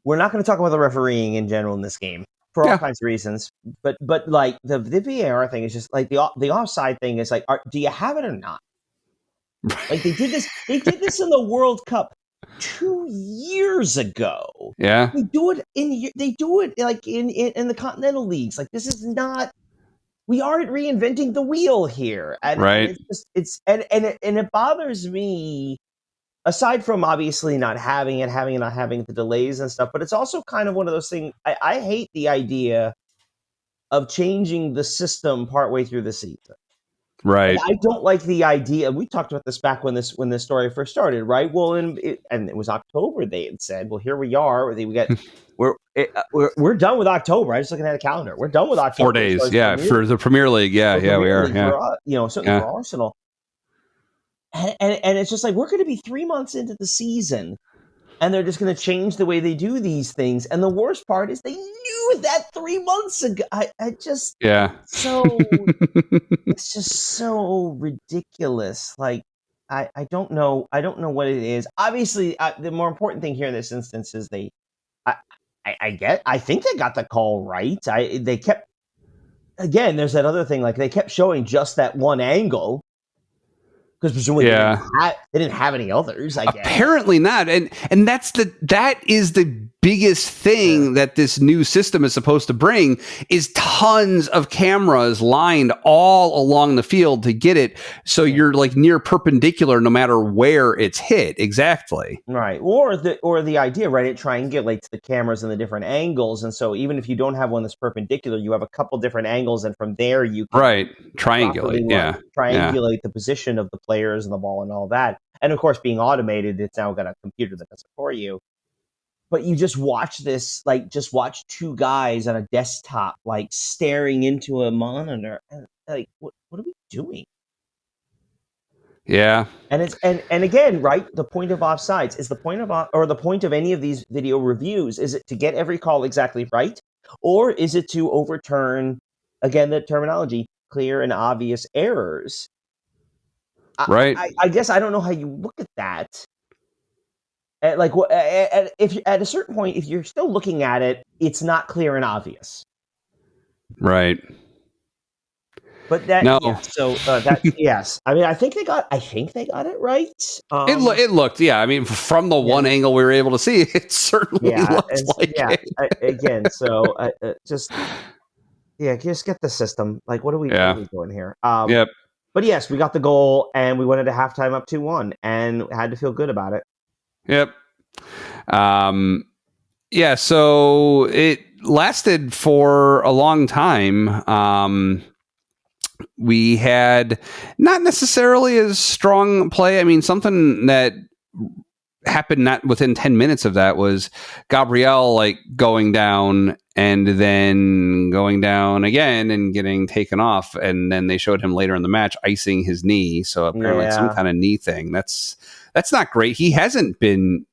We're not going to talk about the refereeing in general in this game for all Yeah. kinds of reasons, but like the VAR thing is just like the offside thing is like, do you have it or not? Like they did this in the World Cup 2 years ago. Yeah. They do it like in the continental leagues. Like this is not. We aren't reinventing the wheel here, and Right. it bothers me. Aside from obviously not having the delays and stuff, but it's also kind of one of those things. I hate the idea of changing the system partway through the season. And Right. I don't like the idea. We talked about this back when this story first started, right? Well, and it was October. They had said, "Well, here we are. We're done with October." I was just looking at a calendar. We're done with October. 4 days. Yeah. For the Premier League. Yeah. Yeah, we are. Yeah. For, certainly for Arsenal. And it's just like we're going to be 3 months into the season, and they're just going to change the way they do these things. And the worst part is they knew that 3 months ago. I just it's just so ridiculous. Like I don't know what it is. Obviously, the more important thing here in this instance is I think they got the call right. They kept again. There's that other thing. Like they kept showing just that one angle. Because presumably they didn't have any others, I guess. Apparently not. And that is the biggest thing that this new system is supposed to bring is tons of cameras lined all along the field to get it so you're like near perpendicular no matter where it's hit. Exactly. Right. Or the idea, right? It triangulates the cameras in the different angles. And so even if you don't have one that's perpendicular, you have a couple different angles, and from there you can triangulate the position of the players and the ball and all that. And of course, being automated, it's now got a computer that does it for you. But you just watch this, like, just watch two guys on a desktop, like, staring into a monitor. And, like, what are we doing? Yeah. And it's and again, right? The point of offsides is the point of any of these video reviews. Is it to get every call exactly right, or is it to overturn, again, the terminology, clear and obvious errors? Right. I guess I don't know how you look at that. If at a certain point, if you're still looking at it, it's not clear and obvious. Right. But yes. I mean, I think they got it right. It looked, yeah. I mean, from the one angle we were able to see, it certainly looked like it. Again, so just get the system. Like, what are we doing here? Yep. But yes, we got the goal, and we went into halftime up 2-1, and had to feel good about it. Yep. Yeah. So it lasted for a long time. We had not necessarily as strong play. I mean, something that happened not within 10 minutes of that was Gabriel like going down and then going down again and getting taken off. And then they showed him later in the match icing his knee. So apparently some kind of knee thing. That's not great. He hasn't been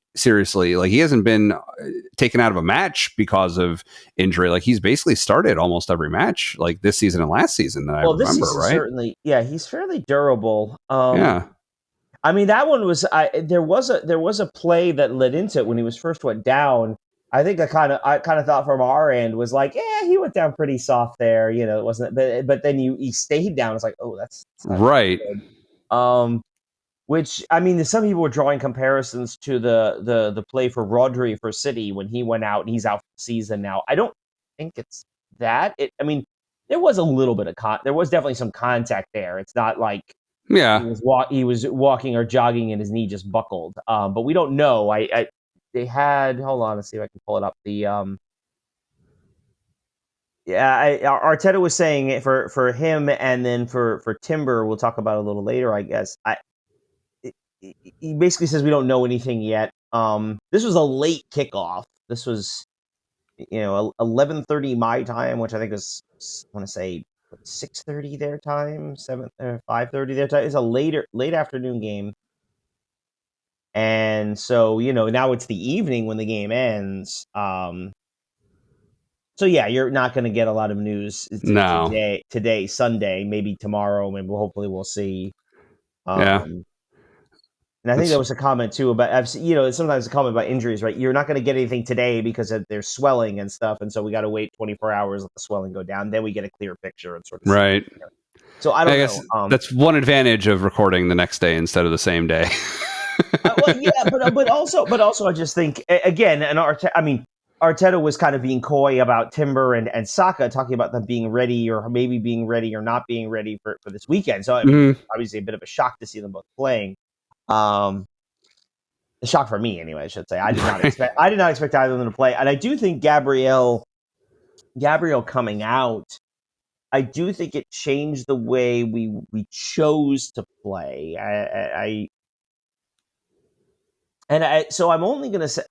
taken out of a match because of injury. Like he's basically started almost every match like this season and last season that I remember, this season, right? Certainly. Yeah, he's fairly durable. Yeah. I mean, that one was. There was a play that led into it when he went down. I think I kind of thought from our end was like, yeah, he went down pretty soft there. It wasn't. But then he stayed down. It's like, oh, that's right. good. Which, I mean, some people were drawing comparisons to the play for Rodri for City when he went out and he's out for the season now. I don't think it's that. I mean, there was a little bit of there was definitely some contact there. It's not like Yeah. he was walking or jogging and his knee just buckled. But we don't know. They had, hold on, let's see if I can pull it up. Arteta was saying it for him, and then for Timber, we'll talk about it a little later, I guess. He basically says we don't know anything yet. This was a late kickoff. This was 11:30 my time, which I think was, I want to say 6:30 their time, 5:30 their time. It's a late afternoon game, and so now it's the evening when the game ends. So yeah, you're not going to get a lot of news No. today, Sunday, maybe tomorrow, maybe hopefully we'll see. Yeah. And I think there was a comment too about, sometimes a comment about injuries, right? You're not going to get anything today because there's swelling and stuff, and so we got to wait 24 hours, let the swelling go down, then we get a clear picture and sort of right. See. So I don't I guess know. That's one advantage of recording the next day instead of the same day. Well, yeah, but also I just think again, Arteta was kind of being coy about Timber and Saka, talking about them being ready or maybe being ready or not being ready for this weekend. So I mean, obviously a bit of a shock to see them both playing. A shock for me, anyway. I should say I did not expect either of them to play, and I do think Gabriel coming out, I do think it changed the way we chose to play. So I'm only going to say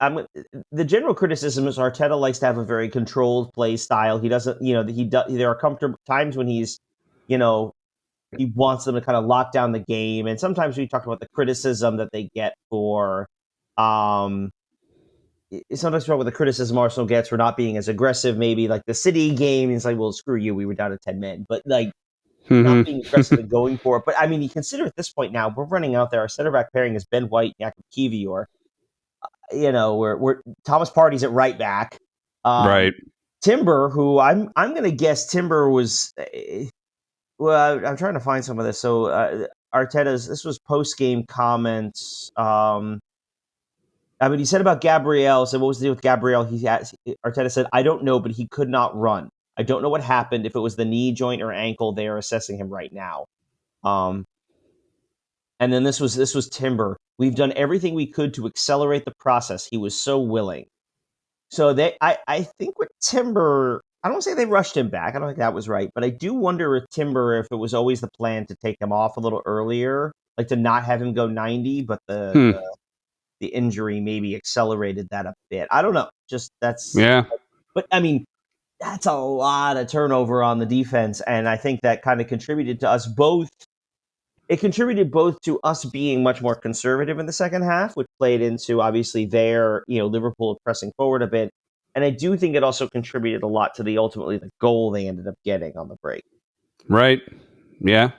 the general criticism is Arteta likes to have a very controlled play style. He doesn't, there are comfortable times when he's, he wants them to kind of lock down the game. And sometimes we talked about the criticism that they get for, sometimes we talk about the criticism Arsenal gets for not being as aggressive, maybe like the City game. It's like, well, screw you, we were down to 10 men. But like, not being aggressive and going for it. But I mean, you consider at this point now, we're running out there. Our center back pairing is Ben White, Jakub Kiwior. We're Thomas Partey's at right back. Right. Timber, who I'm going to guess Timber was. Well, I'm trying to find some of this. So this was post game comments. He said about Gabriel. So what was the deal with Gabriel? Arteta said, I don't know, but he could not run. I don't know what happened. If it was the knee joint or ankle, they are assessing him right now. And then this was Timber. We've done everything we could to accelerate the process. He was so willing. So I think with Timber, I don't say they rushed him back. I don't think that was right. But I do wonder with Timber if it was always the plan to take him off a little earlier, like to not have him go 90, but the injury maybe accelerated that a bit. I don't know. Just Yeah. But I mean, that's a lot of turnover on the defense, and I think that kind of contributed to us both. It contributed both to us being much more conservative in the second half, which played into obviously Liverpool pressing forward a bit. And I do think it also contributed a lot to ultimately the goal they ended up getting on the break. Right. Yeah.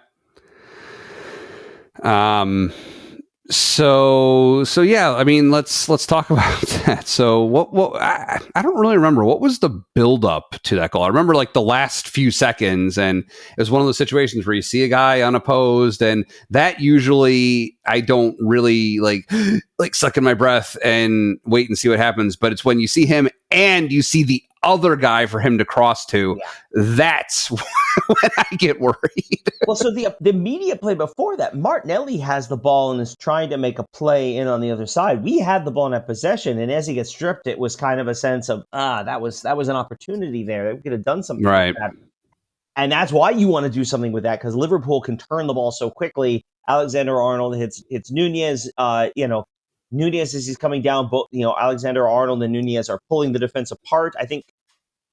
So yeah, I mean, let's talk about that. So what I don't really remember what was the build up to that goal. I remember like the last few seconds, and it was one of those situations where you see a guy unopposed, and that usually I don't really like suck in my breath and wait and see what happens. But it's when you see him and you see the other guy for him to cross to, that's when I get worried. Well, so the immediate play before that, Martinelli has the ball and is trying to make a play in on the other side. We had the ball in that possession, and as he gets stripped, it was kind of a sense of that was an opportunity there. We could have done something right. with that. And that's why you want to do something with that, because Liverpool can turn the ball so quickly. Alexander-Arnold hits Nunez. Nunez, as he's coming down, both Alexander-Arnold and Nunez are pulling the defense apart. I think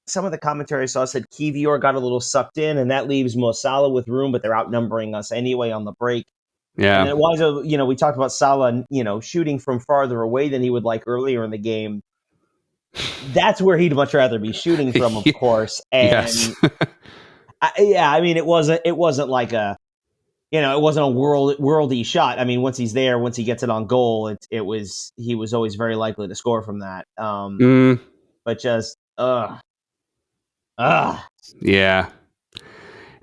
some of the commentary I saw said Kiwior got a little sucked in, and that leaves Mo Salah with room, but they're outnumbering us anyway on the break. Yeah. And it was we talked about Salah, shooting from farther away than he would like earlier in the game. That's where he'd much rather be shooting from, of course. And yes. it wasn't like it wasn't a worldy shot. I mean, once he's there, once he gets it on goal, he was always very likely to score from that. But just, yeah.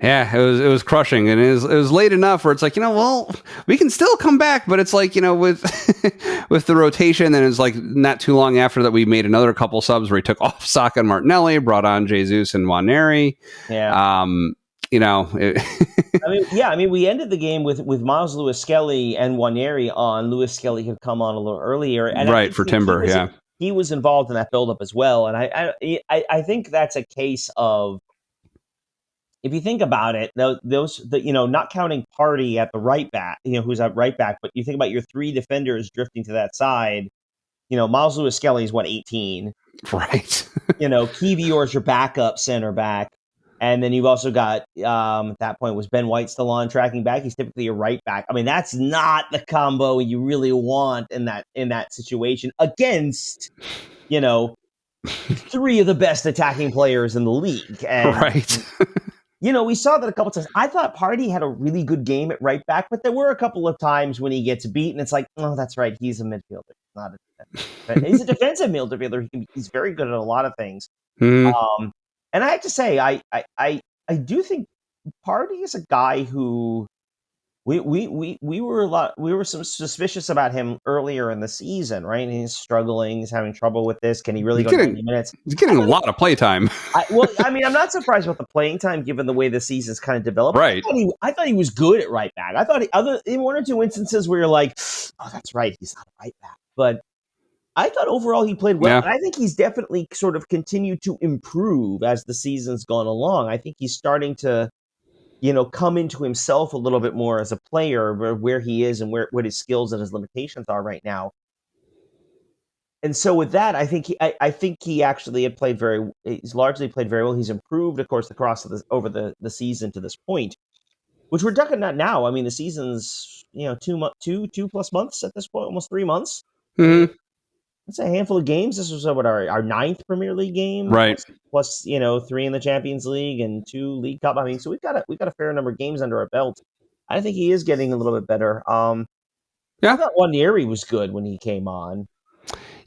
Yeah, it was crushing, and it was late enough where it's like, well, we can still come back, but it's like, with with the rotation, then it's like not too long after that we made another couple subs where he took off Saka and Martinelli, brought on Jesus and Nwaneri. Yeah. It, I mean, we ended the game with Miles Lewis Skelly and Nwaneri on. Lewis Skelly had come on a little earlier, and I right, think for Timber, yeah. He was involved in that buildup as well, and I think that's a case of, if you think about it, not counting Party at the right back, who's at right back, but you think about your three defenders drifting to that side. Miles Lewis Skelly is 18, right? Kivior's your backup center back, and then you've also got at that point, was Ben White still on tracking back? He's typically a right back. I mean, that's not the combo you really want in that situation against three of the best attacking players in the league, and right. we saw that a couple times. I thought Party had a really good game at right back, but there were a couple of times when he gets beat, and it's like, oh, that's right, he's a midfielder, not a defender. He's a defensive midfielder. He's very good at a lot of things. Mm. And I have to say, I do think Party is a guy who we were some suspicious about him earlier in the season, right? And he's struggling, he's having trouble with this. Can he really go 90 minutes? He's getting a lot of play time. I'm not surprised about the playing time given the way the season's kind of developed. Right. I thought he was good at right back. I thought in one or two instances where you're like, oh, that's right, he's not a right back. But I thought overall he played well. Yeah. And I think he's definitely sort of continued to improve as the season's gone along. I think he's starting to come into himself a little bit more as a player, where he is and what his skills and his limitations are right now. And so with that, I think he actually he's largely played very well. He's improved, of course, over the season to this point, which we're talking about now. I mean, the season's 2+ months at this point, almost 3 months. Mm-hmm. It's a handful of games. This was our 9th Premier League game, right? Plus 3 in the Champions League and 2 League Cup. I mean, so we've got a fair number of games under our belt. I think he is getting a little bit better. I thought Nwaneri was good when he came on.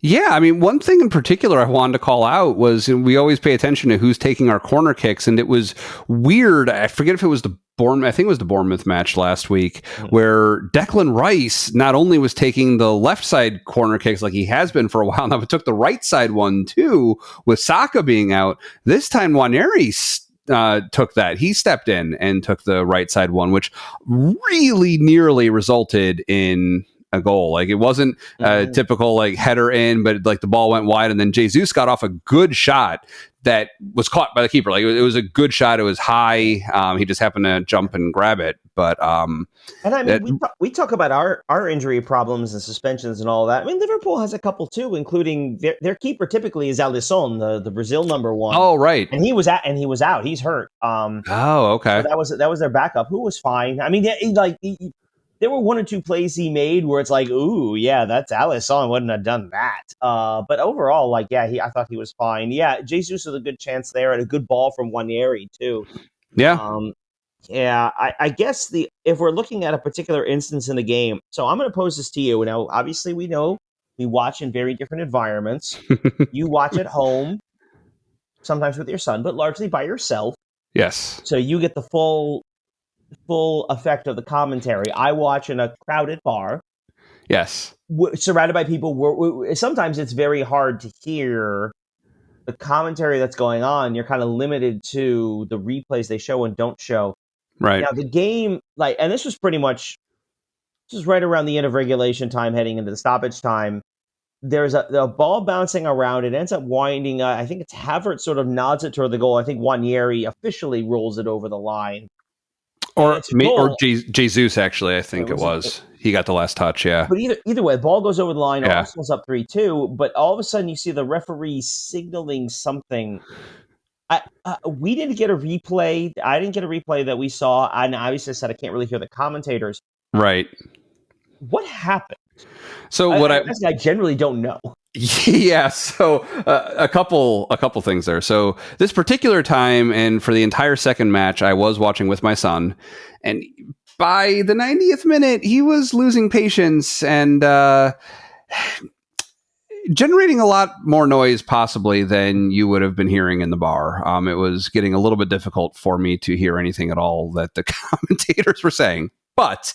Yeah, I mean, one thing in particular I wanted to call out was we always pay attention to who's taking our corner kicks, and it was weird. I forget if it was the Bournemouth match last week, where Declan Rice not only was taking the left side corner kicks like he has been for a while now, but took the right side one too, with Saka being out. This time, Nwaneri took that. He stepped in and took the right side one, which really nearly resulted in a goal. Like, it wasn't a typical like header in, but like the ball went wide, and then Jesus got off a good shot that was caught by the keeper. Like, it was a good shot. It was high. He just happened to jump and grab it. But and I mean, we talk about our injury problems and suspensions and all that. I mean, Liverpool has a couple too, including their keeper typically is Alisson, the Brazil number 1. Oh, right. And he was out. He's hurt. Okay. So that was their backup, who was fine. I mean, there were 1 or 2 plays he made where it's like, ooh, yeah, that's Alisson wouldn't have done that. But overall, I thought he was fine. Yeah, Jesus had a good chance there and a good ball from Nwaneri too. Yeah. I guess if we're looking at a particular instance in the game, so I'm going to pose this to you. Now, obviously, we know we watch in very different environments. You watch at home, sometimes with your son, but largely by yourself. Yes. So you get the full effect of the commentary. I watch in a crowded bar. Yes. Surrounded by people. Sometimes it's very hard to hear the commentary that's going on. You're kind of limited to the replays they show and don't show. Right. Now, the game, and this was pretty much just right around the end of regulation time, heading into the stoppage time. There's a ball bouncing around. It ends up winding. I think it's Havertz sort of nods it toward the goal. I think Nwaneri officially rolls it over the line. Or Jesus, actually, I think it was. He got the last touch, yeah. But either way, the ball goes over the line. Yeah. Arsenal's up 3-2, but all of a sudden you see the referee signaling something. We didn't get a replay. I didn't get a replay that we saw. And obviously I said I can't really hear the commentators. Right. What happened? So I generally don't know. Yeah, so a couple things there. So this particular time, and for the entire second match, I was watching with my son, and by the 90th minute, he was losing patience, and generating a lot more noise possibly than you would have been hearing in the bar. It was getting a little bit difficult for me to hear anything at all that the commentators were saying. But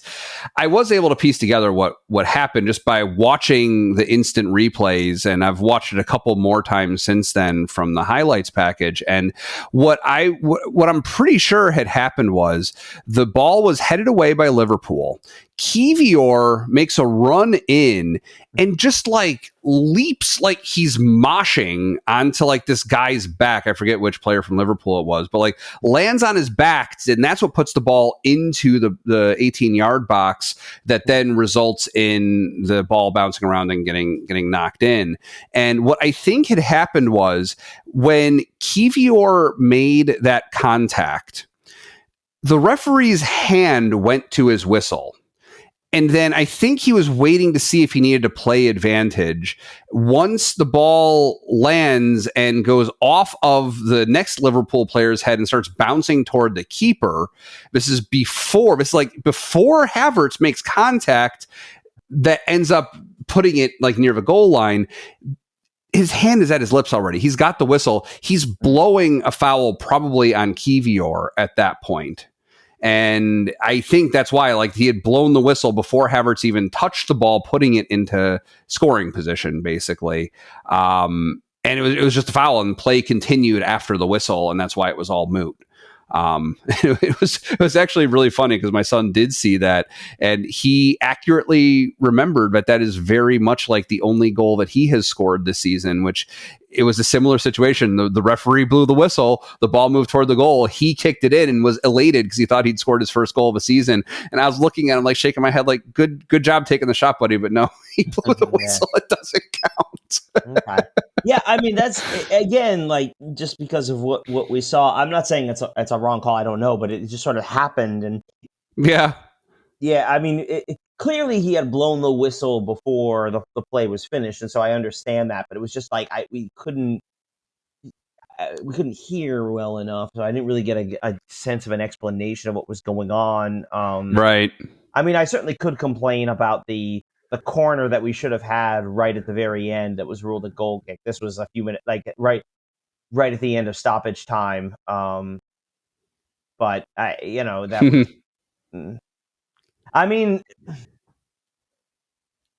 I was able to piece together what happened just by watching the instant replays, and I've watched it a couple more times since then from the highlights package. And what I'm pretty sure had happened was the ball was headed away by Liverpool. Kivior makes a run in and just like leaps like he's moshing onto like this guy's back. I forget which player from Liverpool it was, but like lands on his back, and that's what puts the ball into the 18-yard box that then results in the ball bouncing around and getting knocked in. And what I think had happened was when Kivior made that contact, the referee's hand went to his whistle. And then I think he was waiting to see if he needed to play advantage. Once the ball lands and goes off of the next Liverpool player's head and starts bouncing toward the keeper, this is before Havertz makes contact that ends up putting it like near the goal line. His hand is at his lips already. He's got the whistle. He's blowing a foul probably on Kivior at that point. And I think that's why, like, he had blown the whistle before Havertz even touched the ball, putting it into scoring position, basically. And it was just a foul, and play continued after the whistle, and that's why it was all moot. It was actually really funny because my son did see that, and he accurately remembered that is very much like the only goal that he has scored this season, which it was a similar situation. The referee blew the whistle, the ball moved toward the goal, he kicked it in and was elated because he thought he'd scored his first goal of the season. And I was looking at him like shaking my head like, good job taking the shot, buddy. But no, he blew the whistle. It doesn't count. Okay. Yeah, I mean, that's, again, like, just because of what we saw. I'm not saying it's a wrong call. I don't know, but it just sort of happened. And yeah, I mean, clearly he had blown the whistle before the play was finished, and so I understand that. But it was just like we couldn't hear well enough, so I didn't really get a sense of an explanation of what was going on. right. I mean, I certainly could complain about the corner that we should have had right at the very end that was ruled a goal kick. This was a few minutes, like right at the end of stoppage time. But that was, I mean,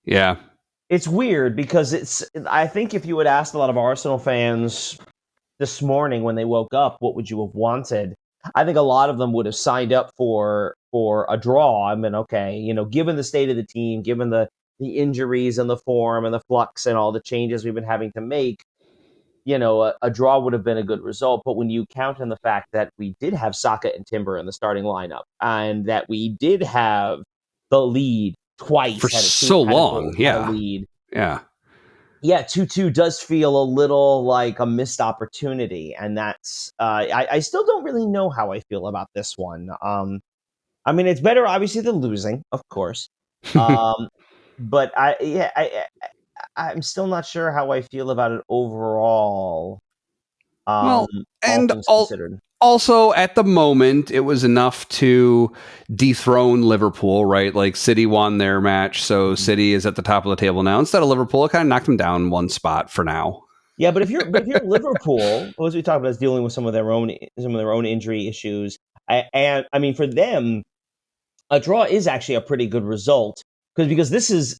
yeah, it's weird because I think if you had asked a lot of Arsenal fans this morning when they woke up, what would you have wanted? I think a lot of them would have signed up for a draw. I mean, okay, given the state of the team, given the injuries and the form and the flux and all the changes we've been having to make, a draw would have been a good result. But when you count on the fact that we did have Saka and Timber in the starting lineup, and that we did have the lead twice for so long, yeah, lead, yeah. 2-2 does feel a little like a missed opportunity, and that's I still don't really know how I feel about this one. I mean, it's better obviously than losing, of course, but I'm still not sure how I feel about it overall. Well, and all things considered. Also, at the moment, it was enough to dethrone Liverpool, right? Like City won their match, so City is at the top of the table now. Instead of Liverpool, it kind of knocked them down one spot for now. Yeah, but if you're Liverpool, as we talked about, is dealing with some of their own injury issues, and I mean, for them, a draw is actually a pretty good result because this is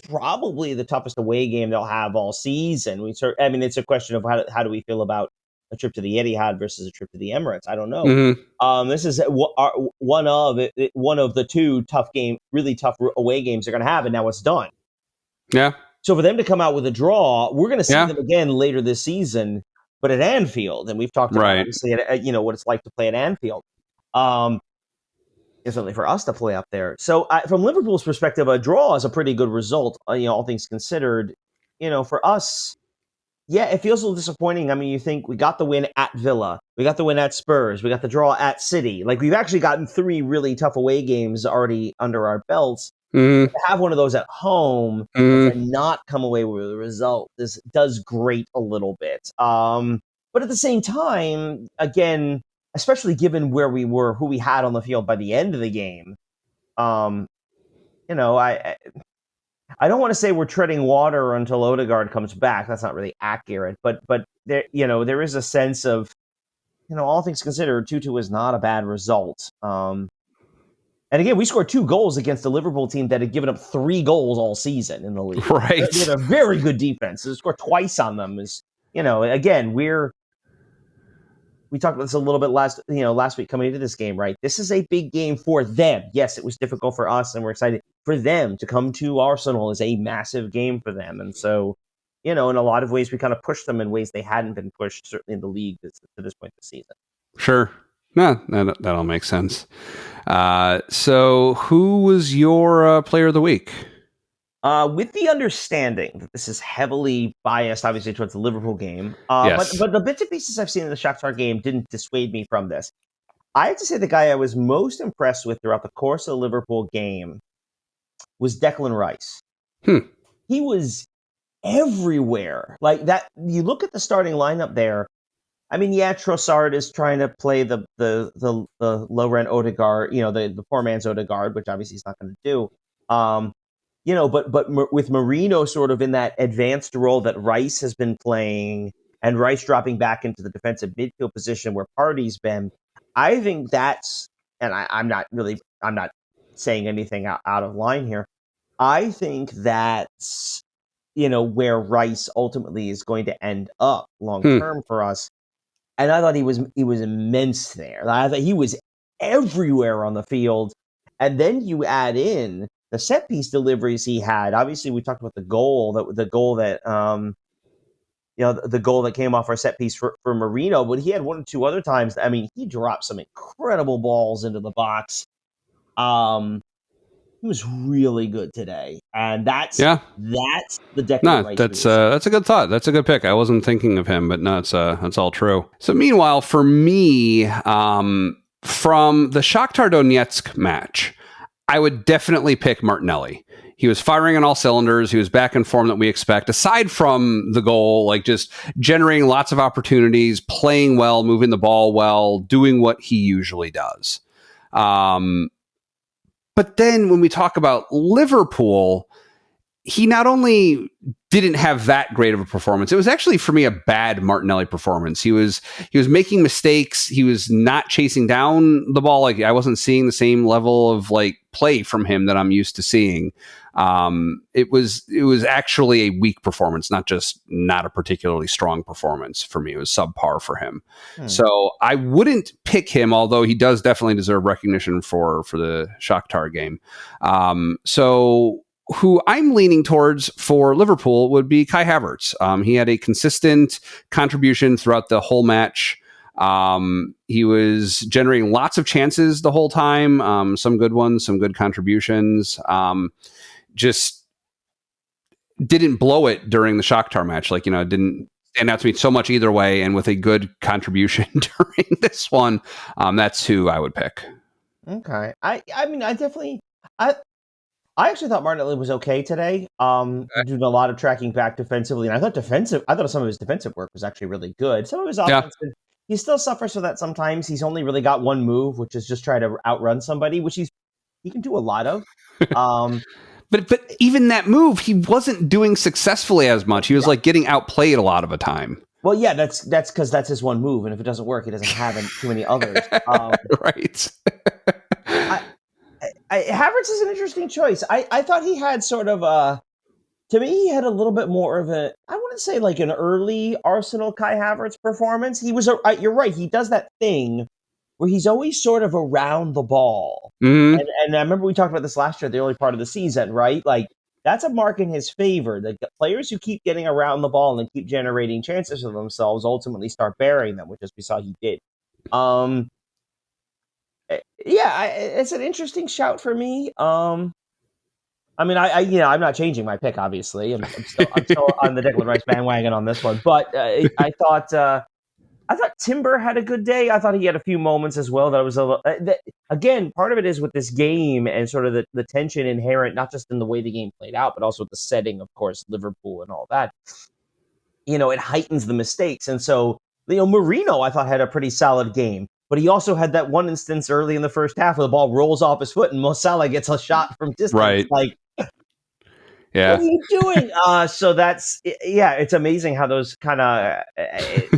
probably the toughest away game they'll have all season. I mean, it's a question of how do we feel about a trip to the Etihad versus a trip to the Emirates. I don't know. Mm-hmm. This is one of the two really tough away games they're going to have, and now it's done. Yeah. So for them to come out with a draw, we're going to see them again later this season, but at Anfield, and we've talked about obviously what it's like to play at Anfield. It's only for us to play up there. So from Liverpool's perspective, a draw is a pretty good result. All things considered, for us. Yeah, it feels a little disappointing. I mean, you think we got the win at Villa, we got the win at Spurs, we got the draw at City. Like, we've actually gotten 3 really tough away games already under our belts. To have one of those at home and not come away with a result does grate a little bit. But at the same time, again, especially given where we were, who we had on the field by the end of the game, I don't want to say we're treading water until Odegaard comes back. That's not really accurate, but there, there is a sense of, all things considered, 2-2 is not a bad result. And again, we scored 2 goals against a Liverpool team that had given up 3 goals all season in the league. Right. They have a very good defense. To score twice on them is, again, we talked about this a little bit last week coming into this game, right? This is a big game for them. Yes, it was difficult for us, and we're excited for them to come to Arsenal is a massive game for them. And so, in a lot of ways, we kind of pushed them in ways they hadn't been pushed, certainly in the league to this point this season. Sure. No, that all makes sense. So who was your player of the week? With the understanding that this is heavily biased, obviously, towards the Liverpool game, Yes. but the bits and pieces I've seen in the Shakhtar game didn't dissuade me from this. I have to say the guy I was most impressed with throughout the course of the Liverpool game was Declan Rice. He was everywhere. Like that, you look at the starting lineup there. I mean, yeah, Trossard is trying to play the low rent Odegaard, the poor man's Odegaard, which obviously he's not going to do. But with Marino sort of in that advanced role that Rice has been playing, and Rice dropping back into the defensive midfield position where Partey's been, I think that's, and I'm not saying anything out of line here. I think that's, where Rice ultimately is going to end up long term for us. And I thought he was immense there. I thought he was everywhere on the field. And then you add in the set piece deliveries he had. Obviously, we talked about the goal that came off our set piece for Marino, but he had 1 or 2 other times. I mean, he dropped some incredible balls into the box. He was really good today, and that's the Declan Rice. That's a good thought. That's a good pick. I wasn't thinking of him, but no, that's all true. So meanwhile, for me, from the Shakhtar Donetsk match, I would definitely pick Martinelli. He was firing on all cylinders. He was back in form that we expect. Aside from the goal, like just generating lots of opportunities, playing well, moving the ball well, doing what he usually does. But then when we talk about Liverpool, he not only didn't have that great of a performance, it was actually, for me, a bad Martinelli performance. He was making mistakes. He was not chasing down the ball. Like, I wasn't seeing the same level of play from him that I'm used to seeing. It was actually a weak performance, not a particularly strong performance for me. It was subpar for him. So I wouldn't pick him, although he does definitely deserve recognition for the Shakhtar game. So who I'm leaning towards for Liverpool would be Kai Havertz. He had a consistent contribution throughout the whole match. He was generating lots of chances the whole time. Some good ones, some good contributions. Just didn't blow it during the Shakhtar match. It didn't stand out to me so much either way. And with a good contribution during this one, that's who I would pick. Okay. I mean, I actually thought Martinelli was okay today. Doing a lot of tracking back defensively, and I thought some of his defensive work was actually really good. Some of his offensive, he still suffers for that sometimes. He's only really got one move, which is just try to outrun somebody, which he can do a lot of. But even that move, he wasn't doing successfully as much. He was getting outplayed a lot of the time. Well, yeah, that's because that's his one move, and if it doesn't work, he doesn't have too many others. Right. Havertz is an interesting choice. I thought he had sort of to me, he had a little bit more of I wouldn't say like an early Arsenal Kai Havertz performance. He was, you're right, he does that thing where he's always sort of around the ball. Mm-hmm. And I remember we talked about this last year, the early part of the season, right? Like, that's a mark in his favor. The players who keep getting around the ball and keep generating chances for themselves ultimately start burying them, which, as we saw, he did. It's an interesting shout for me. I mean, I'm not changing my pick. Obviously, I'm still on the Declan Rice bandwagon on this one. But I thought Timber had a good day. I thought he had a few moments as well that was again, part of it is with this game and sort of the tension inherent, not just in the way the game played out, but also the setting, of course, Liverpool and all that. It heightens the mistakes, and so Marino, I thought, had a pretty solid game. But he also had that one instance early in the first half where the ball rolls off his foot and Mo Salah gets a shot from distance. Right. What are Yeah. you doing? So that's yeah. It's amazing how those kind of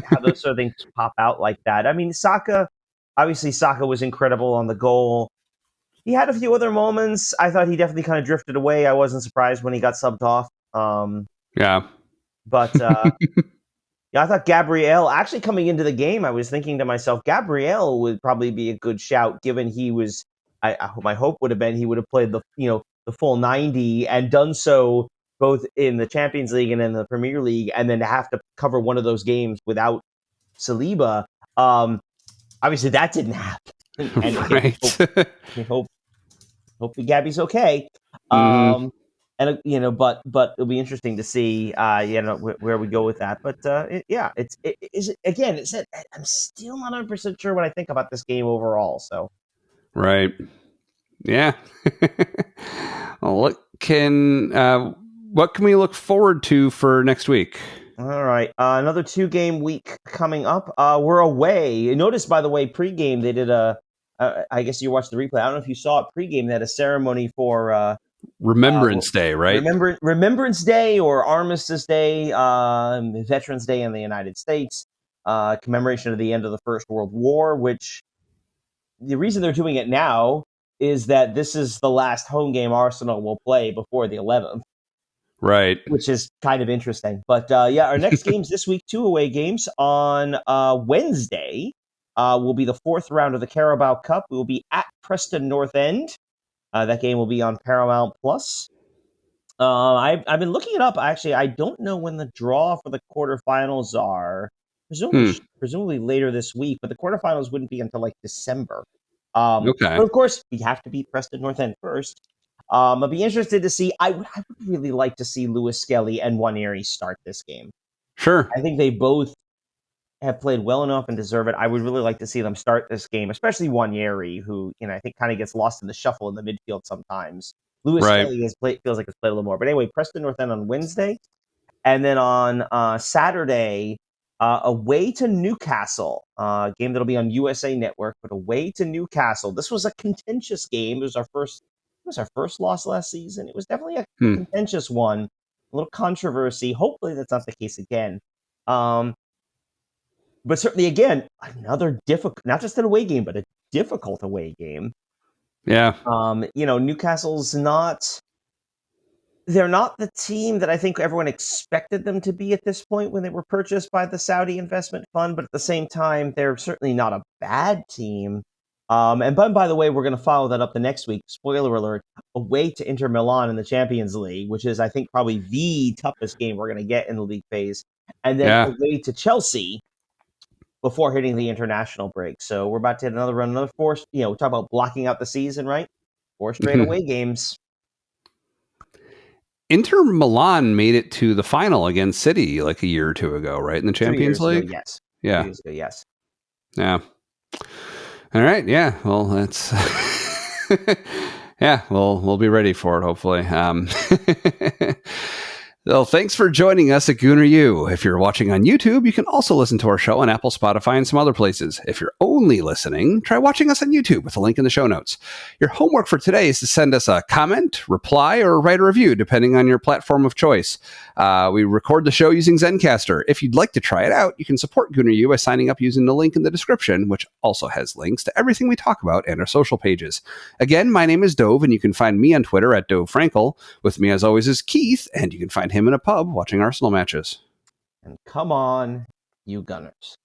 how those sort of things pop out like that. I mean, Saka, obviously, Saka was incredible on the goal. He had a few other moments. I thought he definitely kind of drifted away. I wasn't surprised when he got subbed off. Yeah. But yeah, I thought Gabriel actually coming into the game. I was thinking to myself, Gabriel would probably be a good shout, given he was. My hope would have been he would have played the full 90 and done so both in the Champions League and in the Premier League, and then to have to cover one of those games without Saliba. Obviously, that didn't happen, and again, Right. we hope hopefully Gabby's okay. Mhm. But it'll be interesting to see, where we go with that. But again. It's I'm still not 100% sure what I think about this game overall. So, Right. Yeah. Well, what can we look forward to for next week? all right, another 2-game week coming up. We're away. Notice, by the way, pregame they did a. I guess you watched the replay. I don't know if you saw it pregame. They had a ceremony for Remembrance Day, right? Remembrance Day or Armistice Day, Veterans Day in the United States, commemoration of the end of the First World War. Which the reason they're doing it now is that this is the last home game Arsenal will play before the 11th, Right. which is kind of interesting. But yeah, our next games this week, 2 away games on Wednesday. Will be the 4th round of the Carabao Cup. We will be at Preston North End. That game will be on Paramount Plus. I've been looking it up. Actually, I don't know when the draw for the quarterfinals are. Presumably later this week, but the quarterfinals wouldn't be until like December. Okay. But of course, we have to beat Preston North End first. I'd be interested to see. I would really like to see Lewis Skelly and Waneri start this game. Sure. I think they both have played well enough and deserve it. I would really like to see them start this game, especially Waneri, who I think kind of gets lost in the shuffle in the midfield sometimes. Lewis Right. Skelly feels like he's played a little more. But anyway, Preston North End on Wednesday, and then on Saturday, away to Newcastle, game that'll be on USA Network, but away to Newcastle. This was a contentious game. It was our first loss last season. It was definitely a Hmm. contentious one, a little controversy. Hopefully, that's not the case again. But certainly, again, another difficult, not just an away game, but a difficult away game. Yeah. Newcastle's they're not the team that I think everyone expected them to be at this point when they were purchased by the Saudi investment fund, but at the same time, they're certainly not a bad team. And by the way, we're going to follow that up the next week. Spoiler alert, away to Inter Milan in the Champions League, which is, I think, probably the toughest game we're going to get in the league phase. And then Yeah. away to Chelsea before hitting the international break. So we're about to hit another 4. We talk about blocking out the season, right? 4 straight away games. Inter Milan made it to the final against City like a year or two ago, right? In the 2 Champions years ago, League? yes. 2 Yeah. years ago, yes. Yeah. All right. Yeah. Well, that's yeah. We'll be ready for it. Hopefully. Well, thanks for joining us at Gooner U. If you're watching on YouTube, you can also listen to our show on Apple, Spotify, and some other places. If you're only listening, try watching us on YouTube with a link in the show notes. Your homework for today is to send us a comment, reply, or write a review, depending on your platform of choice. We record the show using Zencaster. If you'd like to try it out, you can support Gooner U by signing up using the link in the description, which also has links to everything we talk about and our social pages. Again, my name is Dove, and you can find me on Twitter at Dove Frankel. With me, as always, is Keith, and you can find him in a pub watching Arsenal matches. And come on, you Gunners.